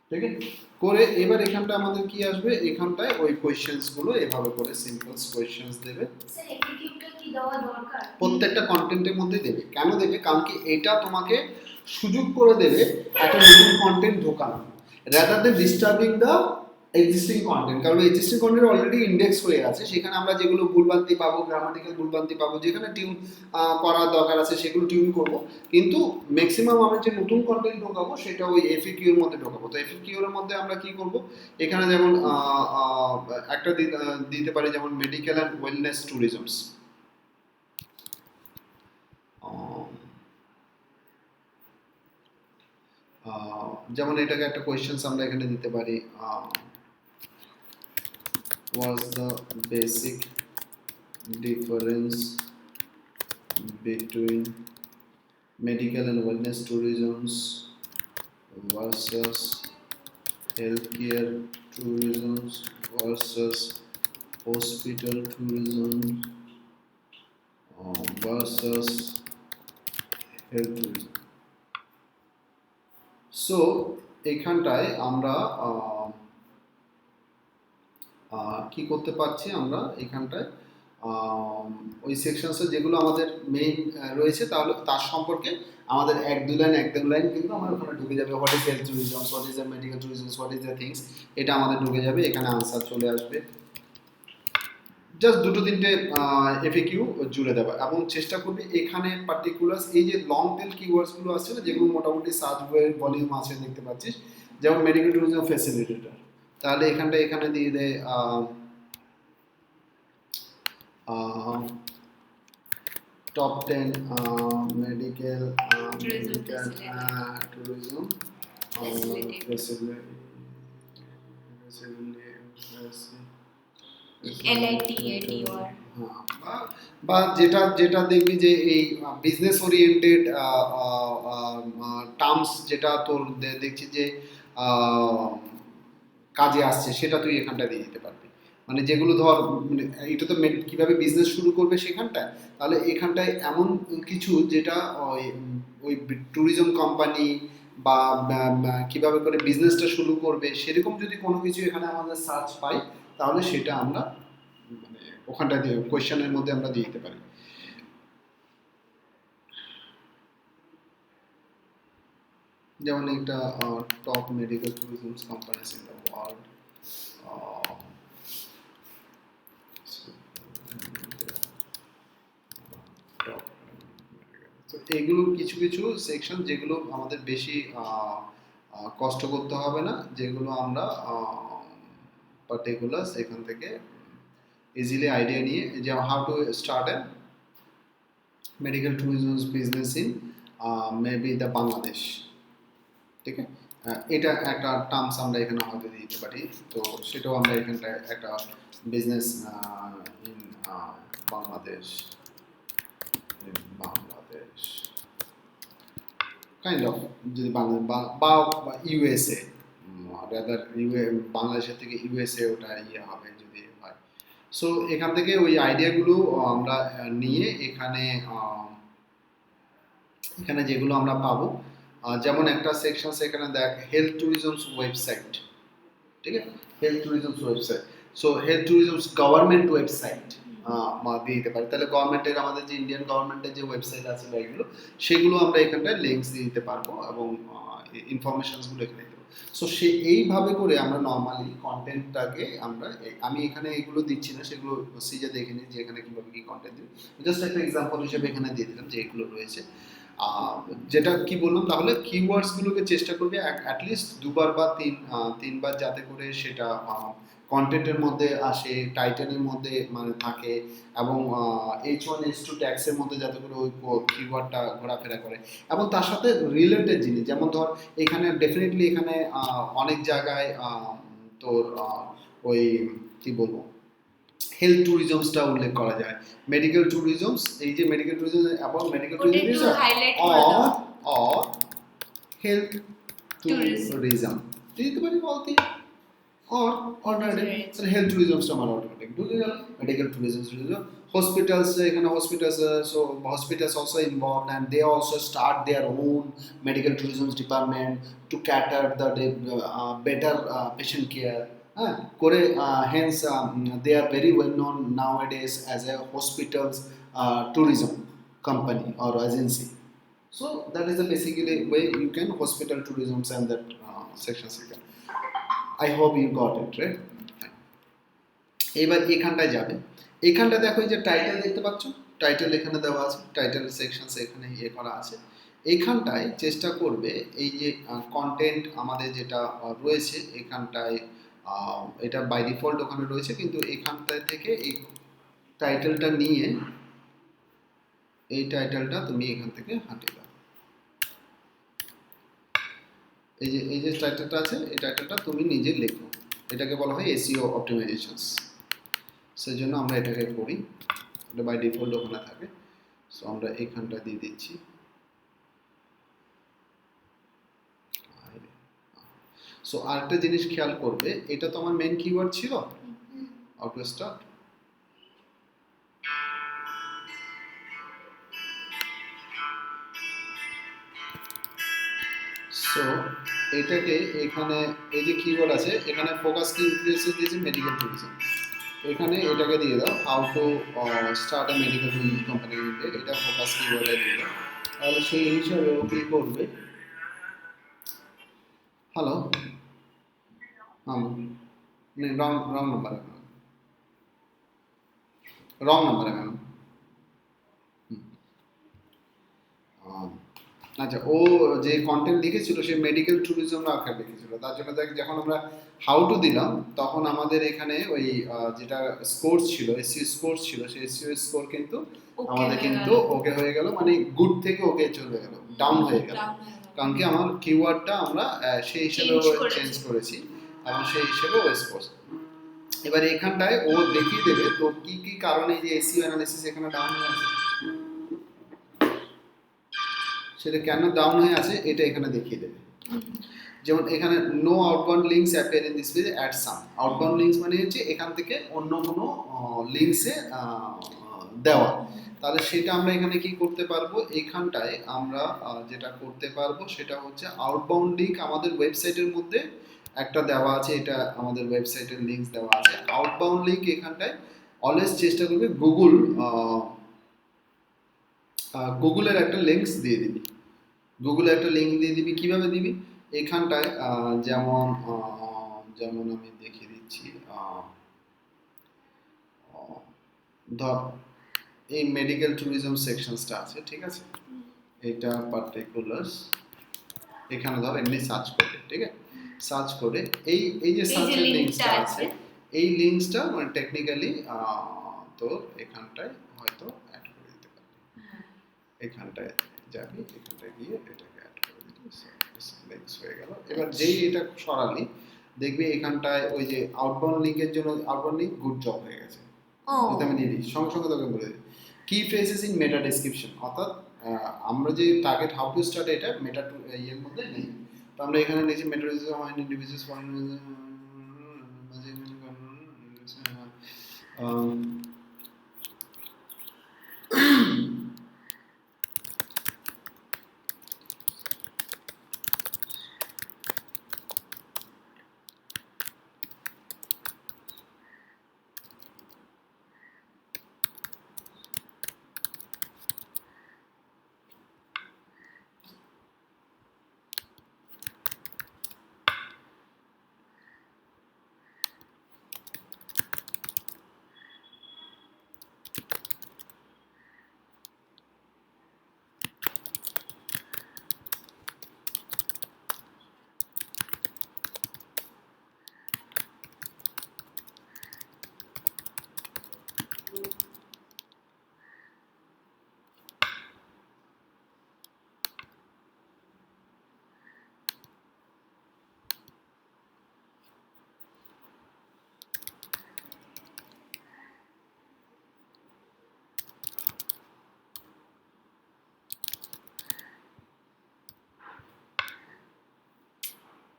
ঠিক আছে করে। এবার এখানটা আমাদের কি আসবে, এখানটায় ওই কোয়েশ্চেন্স গুলো এভাবে করে সিম্পল কোয়েশ্চেন্স দেবে, স্যার এফিকিউটা কি দেওয়া দরকার? প্রত্যেকটা কন্টেন্টের মধ্যে দেবে। কেন দেবে, কারণ কি এটা তোমাকে সুযোগ করে দেবে একটা নতুন কন্টেন্ট ঢোকানো, rather than disturbing the existing content. কারণ এক্সিস্টিং কন্টেন্ট অলরেডি ইন্ডেক্স হয়ে আছে, সেখানে আমরা যেগুলো ভুলভ্রান্তি পাবো, গ্রামাটিক্যাল ভুলভ্রান্তি পাবো, যেখানে টিউন করার দরকার আছে সেগুলো টিউন করব, কিন্তু ম্যাক্সিমাম আমরা যে নতুন কন্টেন্ট ঢোকাবো সেটা ওই এফএকিউ এর মধ্যে ঢোকাবো। তো এফএকিউ এর মধ্যে আমরা কি করব, এখানে যেমন একটা দিতে পারি, যেমন মেডিকেল অ্যান্ড ওয়েলনেস ট্যুরিজমস, যেমন এটাকে একটা কোয়েশ্চেন্স আমরা এখানে দিতে পারি, what's the basic difference between medical and wellness tourisms versus healthcare tourisms versus hospital tourism versus health tourism। So এখানটায় আমরা কি করতে পারছি, আমরা এখানটায় ওই সেকশনসে যেগুলো আমাদের মেইন রয়েছে, তাহলে তার সম্পর্কে আমাদের এক দু লাইন কিন্তু আমার ওখানে ঢুকে যাবে, what is health tourism, what is the medical tourism, what is the things, এটা আমাদের ঢুকে যাবে, এখানে আনসার চলে আসবে। জাস্ট দুটো তিনটে এফএকিউ জুড়ে দেওয়া, এবং চেষ্টা করবে এখানে পার্টিকুলার এই যে লং টেল কিওয়ার্ডসগুলো আসছে না, যেগুলো মোটামুটি সার্চ বইয়ের ভলিউম আছে দেখতে পাচ্ছিস, যেমন মেডিকেল ট্যুরিজম ফ্যাসিলিটেটর, তাহলে এখানে দিয়ে দেয় top 10 medical tourism LITADOR বা যেটা যেটা দেখবি যে এই বিজনেস ওরিয়েন্টেড টার্মস, যেটা তোর দেখছি যে কাজে আসছে, সেটা তুই এখানটা দিয়ে দিতে পারবি। মানে যেগুলো ধর, মানে এটা তো কীভাবে বিজনেস শুরু করবে সেখানটায়, তাহলে এখানটায় এমন কিছু যেটা ওই ট্যুরিজম কোম্পানি বা কীভাবে করে বিজনেসটা শুরু করবে, সেরকম যদি কোনো কিছু এখানে আমাদের সার্চ পাই, তাহলে সেটা আমরা মানে ওখানটা দিয়ে কোয়েশ্চেনের মধ্যে আমরা দিয়ে দিতে পারি। যেমন একটা top medical tourism companies in the world, তো এগুলো কিছু কিছু সেকশন যেগুলো আমাদের বেশি কষ্ট করতে হবে না, যেগুলো আমরা পার্টিকুলার এখান থেকে ইজিলি আইডিয়া নিয়ে, যে how to start A medical tourism business in maybe the Bangladesh, ঠিক আছে। এটা একটা টার্মস আমরা এখানে হয়তো দিতে পারি, তো সেটাও আমরা এখানটায় একটা business in Bangladesh, Bangladesh kind of, যদি বা ইউএসএ, রাদার বাংলাদেশের থেকে ইউএসএ ওটা ইয়ে হবে যদি হয়। সো এখান থেকে ওই আইডিয়াগুলো আমরা নিয়ে এখানে এখানে যেগুলো আমরা পাবো, যেমন একটা সেকশন এখানে দেখ হেলথ ট্যুরিজমস ওয়েবসাইট, ঠিক আছে, health tourisms website. So health tourisms government website দিয়ে দিতে পারি, তাহলে গভর্নমেন্টের আমাদের যে ইন্ডিয়ান গভর্নমেন্টের যে ওয়েবসাইট আছে বা এগুলো, সেগুলো আমরা এখানটায় লিঙ্কস দিয়ে দিতে পারবো এবং ইনফরমেশনসগুলো এখানে দেবো। সো এইভাবে করে আমরা নর্মালি কন্টেন্টটাকে আমরা আমি এখানে এগুলো দিচ্ছি না, সেগুলো সিজে দেখে নিই যে এখানে কীভাবে কী কন্টেন্ট দিই, জাস্ট একটা এক্সাম্পল হিসেবে এখানে দিয়ে দিলাম যে এগুলো রয়েছে। যেটা কি বললাম, তাহলে কিওয়ার্ডসগুলোকে চেষ্টা করবে অ্যাটলিস্ট দুবার বা তিনবার, যাতে করে সেটা কন্টেন্টের মধ্যে আসে, টাইটেলের মধ্যে মানে থাকে, এবং H1H2 ট্যাক্সের মধ্যে যাতে করে ওই কিওয়ার্ডটা ঘোরাফেরা করে, এবং তার সাথে রিলেটেড জিনিস, যেমন ধর এখানে ডেফিনেটলি এখানে অনেক জায়গায় তোর ওই কি বলবো হেলথ ট্যুরিজমসটা উল্লেখ করা যায়, মেডিকেল ট্যুরিজমস, এই যে মেডিকেল ট্যুরিজম এবং medical tourism or health tourism দিতে পারি বলতে, or alternative health tourism টা আমার অটোমেটিক ঢুকে গেল, মেডিকেল ট্যুরিজম hospitals, এখানে hospitals, so hospitals also involved and they also start their own medical tourism department to cater the better patient care করে, hence they are very well known nowadays as a hospitals tourism company or agency. So that is the basically way you can hospital tourism and that sections you can. I hope you got it, right? এবার এখানটায় যাবে, এখানটা দেখো এই যে title দেখতে পাচ্ছ, title এখানে দেওয়া আছে, টাইটেল সেকশনস এখানে ইয়ে করা আছে। এখানটায় চেষ্টা করবে এই যে কন্টেন্ট আমাদের যেটা রয়েছে এখানটায়, এটা বাই ডিফল্ট ওখানে রয়েছে, কিন্তু এখানটায় থেকে এই টাইটেলটা নিয়ে এই টাইটেলটা তুমি এখান থেকে হাঁটিয়ে দাও। এই যে টাইটেলটা আছে, এই টাইটেলটা তুমি নিজে লেখো, এটাকে বলা হয় এসইও অপটিমাইজেশনস। সেই জন্য আমরা এটাকে করি, এটা বাই ডিফল্ট ওখানে থাকে। সো আমরা এখানটা দিয়ে দিচ্ছি। সো আরেকটা জিনিস খেয়াল করবে, এটা তো আমার মেইন কিওয়ার্ড ছিল অটো স্টার্ট। সো এটাকে এখানে এই যে কিওয়ার্ড আছে, এখানে ফোকাস কি ইনফ্লুয়েন্সার দিয়েছে মেডিকেল ট্যুরিজম, এখানে এটাকে দিয়ে দাও how to start a medical tourism company in India, এটা ফোকাস কিওয়ার্ডে দিয়ে দাও। তাহলে সেই হিসাবে ও কি করবে, হ্যালো রং নাম্বার, রং নাম্বারে ম্যাম। আচ্ছা, ও যে কন্টেন্ট লিখেছিল সে মেডিকেল ট্যুরিজম আকার লিখেছিল, তার জন্য দেখ যখন আমরা হাউ টু দিলাম তখন আমাদের এখানে ওই যেটা স্কোর ছিল, এসইও স্কোর ছিল, সেই এসইও স্কোর কিন্তু আমাদের কিন্তু ওকে হয়ে গেল, মানে গুড থেকে ওকে চলে গেল, ডাউন হয়ে গেল, কারণ কি আমার কিওয়ার্ডটা আমরা সেই হিসেবে চেঞ্জ করেছি এবং সেই হিসেবে ও স্কোর। এবার এখানটায় ও দেখিয়ে দেবে তোর কি কি কারণে যে এসইও অ্যানালিসিস এখানে ডাউন হয়ে আছে, সেটা কেন ডাউন হয়ে আছে এটা এখানে দেখিয়ে দেবে। যেমন এখানে no outbound links appear in this page at some, outbound links মানে হচ্ছে এখান থেকে অন্য কোনো লিঙ্কসে দেওয়া, তাহলে সেটা আমরা এখানে কি করতে পারবো, এখানটায় আমরা যেটা করতে পারবো সেটা হচ্ছে আউটবাউন্ড লিঙ্ক আমাদের ওয়েবসাইটের মধ্যে একটা দেওয়া আছে, এটা আমাদের ওয়েবসাইটের লিঙ্ক দেওয়া আছে। আউটবাউন্ড লিঙ্ক এখানটায় অলওয়েজ চেষ্টা করবে গুগলের একটা লিঙ্কস দিয়ে দিবি, গুগলের একটা লিঙ্ক দিয়ে দিবি। কিভাবে দিবি, এখানটায় যেমন আমি দেখিয়ে দিচ্ছি, ধর এই মেডিকেল ট্যুরিজম সেকশনসটা আছে, ঠিক আছে, এটা পার্টিকুলারস, এখানে ধর এমনি সার্চ করবে, ঠিক আছে, সার্চ করে এই যে সার্চের লিঙ্কসটা আছে, এই লিঙ্কসটা মানে টেকনিক্যালি তো এখানটায় হয়তো অ্যাড করে দিতে পারবে, এখানটায় যাবি, এখানটায় গিয়ে এটাকে অ্যাড করে দিবি, লিঙ্কস হয়ে গেল। এবার এবার যেই এটা সরালি দেখবি এখানটায় ওই যে আউটবাউন্ড লিঙ্কের জন্য আউটবাউন্ড লিঙ্ক গুড জব হয়ে গেছে। ও এটা আমি দিয়ে দিই সঙ্গে সঙ্গে তোকে বলে দিই কি ফ্রেজেস ইন মেটা ডেসক্রিপশন, অর্থাৎ আমরা যে টার্গেট হাউ টু স্টার্ট এটা মেটা টু এর মধ্যে নেই। তো আমরা এখানে লিখছি মেটা হয়নি ডিভিজেস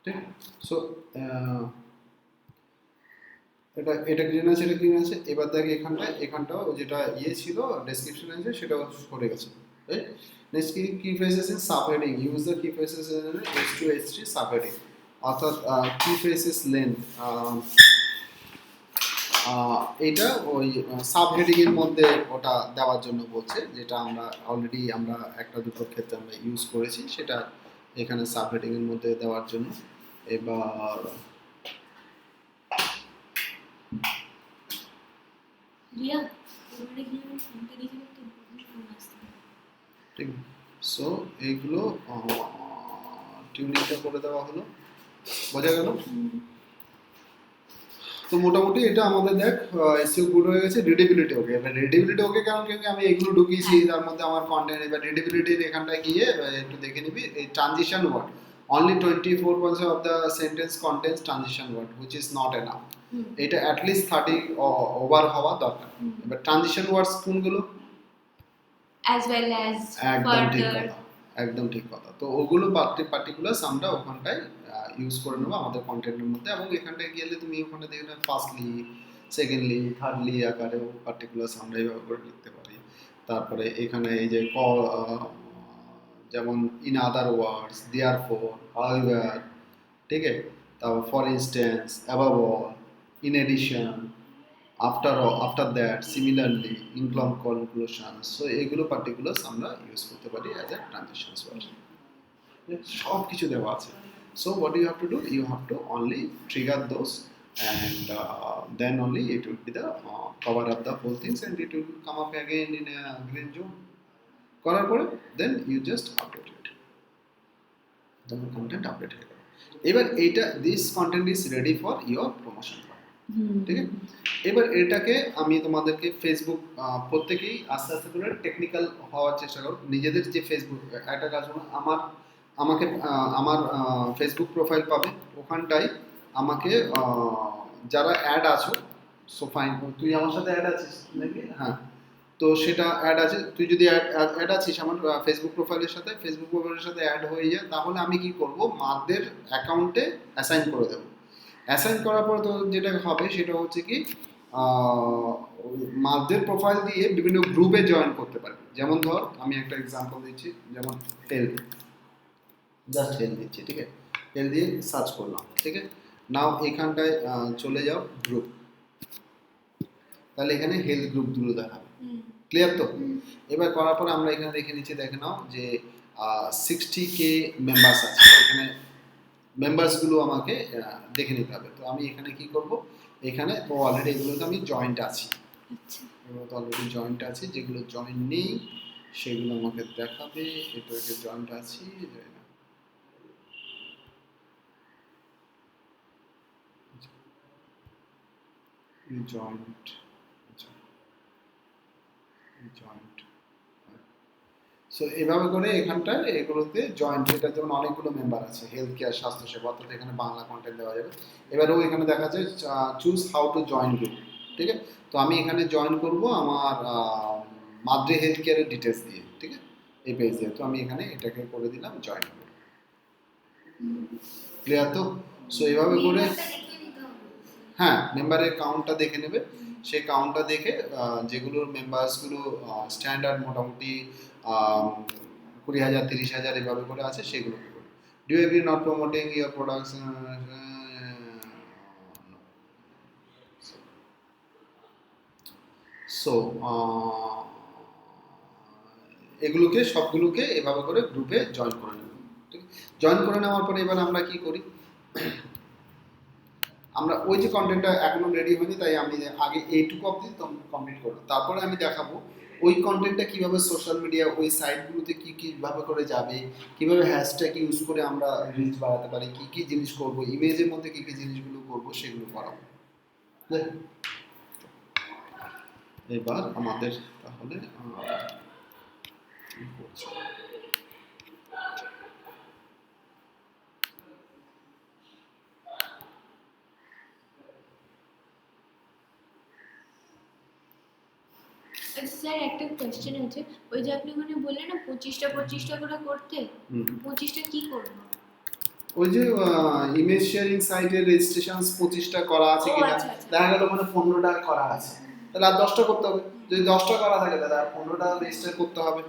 ঠিক। সো এটা এটা গ্রিন আছে, এটা গ্রিন আছে। এবার দেখ এখানটাও যেটা ইয়ে ছিল ডেসক্রিপশন আছে সেটাও সরে গেছে, right. Next key phrases in subheading, use the key phrases in H2 H3 subheading, অর্থাৎ কি ফ্রেজেস লেন্থ এটা ওই সাবহেডিং এর মধ্যে ওটা দেওয়ার জন্য বলছে, যেটা আমরা অলরেডি আমরা একটা দুটো ক্ষেত্রে আমরা ইউজ করেছি, সেটা এখানে সাবহেডিং এর মধ্যে দেওয়ার জন্য। এবার রিয়া ওখানে গিয়ে আমি ফোনটা দিয়ে দিলাম তো ফোন আসছে। ঠিক। সো এইগুলো টিউনিংটা করে দেওয়া হলো, বোঝা গেল। তো মোটামুটি এটা আমাদের দেখ এসইও গুড হয়ে গেছে। রিডেবিলিটি ওকে। এবার রিডেবিলিটি ওকে কারণ কি আমি এগুলো ঢুকিয়েছি তার মধ্যে আমার কন্টেন্ট। এবার রিডেবিলিটির এখানটায় গিয়ে একটু দেখে নিবি এই transition word only 24% of the sentence contains transition word which is not enough. এটা at least 30 ওভার হওয়া দরকার। এবার ট্রানজিশন ওয়ার্ডস কোনগুলো? as well as একদম ঠিক further কথা, একদম ঠিক কথা। তো ওগুলো পার্টিকুলারস আমরা ওখানটায় ইউজ করে নেবো আমাদের কন্টেন্টের মধ্যে, এবং এখানটায় গেলে তুমি ওখানে দেখবে ফার্স্টলি সেকেন্ডলি থার্ডলি আকারেও পার্টিকুলারস আমরা এইভাবে করে লিখতে পারি। তারপরে এখানে এই যে যেমন in other words, therefore, however, ঠিক আছে, তারপর for instance, above all, in addition, after that, similarly, in conclusions. So এগুলো পার্টিকুলারস আমরা ইউজ করতে পারি অ্যাজ এ ট্রানজিশনস ওয়ার্ড। সব কিছু দেওয়া আছে। So what you have to do? You have to only trigger those, and then only it will be the cover up the whole things, and it will come up again in a green zone. করার পরে then you just update it. তোমার content update হয়ে গেল। এবার এইটা this content is ready for your promotion. ঠিক আছে। এবার এটাকে আমি তোমাদেরকে ফেসবুক প্রত্যেকেই আস্তে আস্তে করে টেকনিক্যাল হওয়ার চেষ্টা করো। নিজেদের যে ফেসবুক একটা কাজ হলো আমাকে আমার ফেসবুক প্রোফাইল পাবে, ওখানটায় আমাকে যারা অ্যাড আছো, সো ফাইন তুই আমার সাথে অ্যাড আছিস নাকি? হ্যাঁ, তো সেটা অ্যাড আছে। তুই যদি অ্যাড আছিস আমার ফেসবুক প্রোফাইলের সাথে অ্যাড হয়ে যায়, তাহলে আমি কি করব, মাদের অ্যাকাউন্টে অ্যাসাইন করে দেবো। অ্যাসাইন করার পর তো যেটা হবে সেটা হচ্ছে কি মাদের প্রোফাইল দিয়ে বিভিন্ন গ্রুপে জয়েন করতে পারবে। যেমন ধর আমি একটা এক্সাম্পল দিচ্ছি, যেমন হেলথ, জাস্ট হেলথ দিচ্ছি, ঠিক আছে। হেলথ দিয়ে সার্চ করলাম, ঠিক আছে। নাও এখানটায় চলে যাও গ্রুপ, তাহলে এখানে হেলথ গ্রুপগুলো দেখাবে। ক্লিয়ার তো? এবার করার পর আমরা এখানে দেখে নিচ্ছি, দেখে নাও যে 60K মেম্বার্স আছে এখানে। মেম্বার্সগুলো আমাকে দেখে নিতে হবে। তো আমি এখানে কি করব, এখানে তো অলরেডি এগুলোতে আমি জয়েন্ট আছি। আচ্ছা এগুলো তো অলরেডি জয়েন্ট আছে, যেগুলো জয়েন্ট নেই সেগুলো আমাকে দেখাবে। এটাকে জয়েন্ট আছি, জয়েন্ট জয়েন্ট। সো এভাবে করে এখানটায় এগুলোতে জয়েন, এটা যেমন অনেকগুলো মেম্বার আছে, হেলথ কেয়ার, স্বাস্থ্যসেবা, অর্থাৎ এখানে বাংলা কন্টেন্ট দেওয়া যাবে। এবারেও এখানে দেখা যায় choose how to join group, ঠিক আছে। তো আমি এখানে জয়েন করব আমার মাদ্রি হেলথ কেয়ারের ডিটেলস দিয়ে, ঠিক আছে, এই পেজ দিয়ে। তো আমি এখানে এটাকে করে দিলাম জয়েন করব। ক্লিয়ার তো? সো এইভাবে করে মেম্বারটা দেখে নিতে হবে। হ্যাঁ, মেম্বারের কাউন্টটা দেখে নেবে। সেই কাউন্টটা দেখে যেগুলোর মেম্বার্সগুলো স্ট্যান্ডার্ড মোটামুটি 20,000 30,000 এভাবে করে আছে সেগুলো করবে। Do you agree not promoting your products? So এগুলোকে সবগুলোকে এভাবে করে গ্রুপে জয়েন করে নেব, ঠিক জয়েন করে নেওয়ার পরে এবার আমরা কি করি, আমরা ওই যে কন্টেন্টটা এখনো রেডি হয়নি, তাই আমি আগে এইটুকু অবধি কমপ্লিট করব, তারপরে আমি দেখাবো ওই কন্টেন্টটা কিভাবে সোশ্যাল মিডিয়া ওই সাইটগুলোতে কি কিভাবে করে যাবে, কিভাবে হ্যাশট্যাগ ইউজ করে আমরা রিচ বাড়াতে পারি, কি কি জিনিস করব, ইমেজের মধ্যে কি কি জিনিসগুলো করব সেগুলো করাবো। এবার আমাদের তাহলে কি করছে? আচ্ছা স্যার, একটা কোয়েশ্চেন আছে, ওই যে আপনি ওখানে বললেন না 25টা করে করতে, 25টা কি করবো? ওই যে ইমেজ শেয়ারিং সাইটের রেজিস্ট্রেশন 25টা করা আছে ও, কিনা, আচ্ছা, আচ্ছা। দেখা গেল মানে 15টা করা আছে, তাহলে আর 10টা করতে হবে। যদি 10টা করা থাকে তাহলে আর 15টা রেজিস্টার করতে হবে।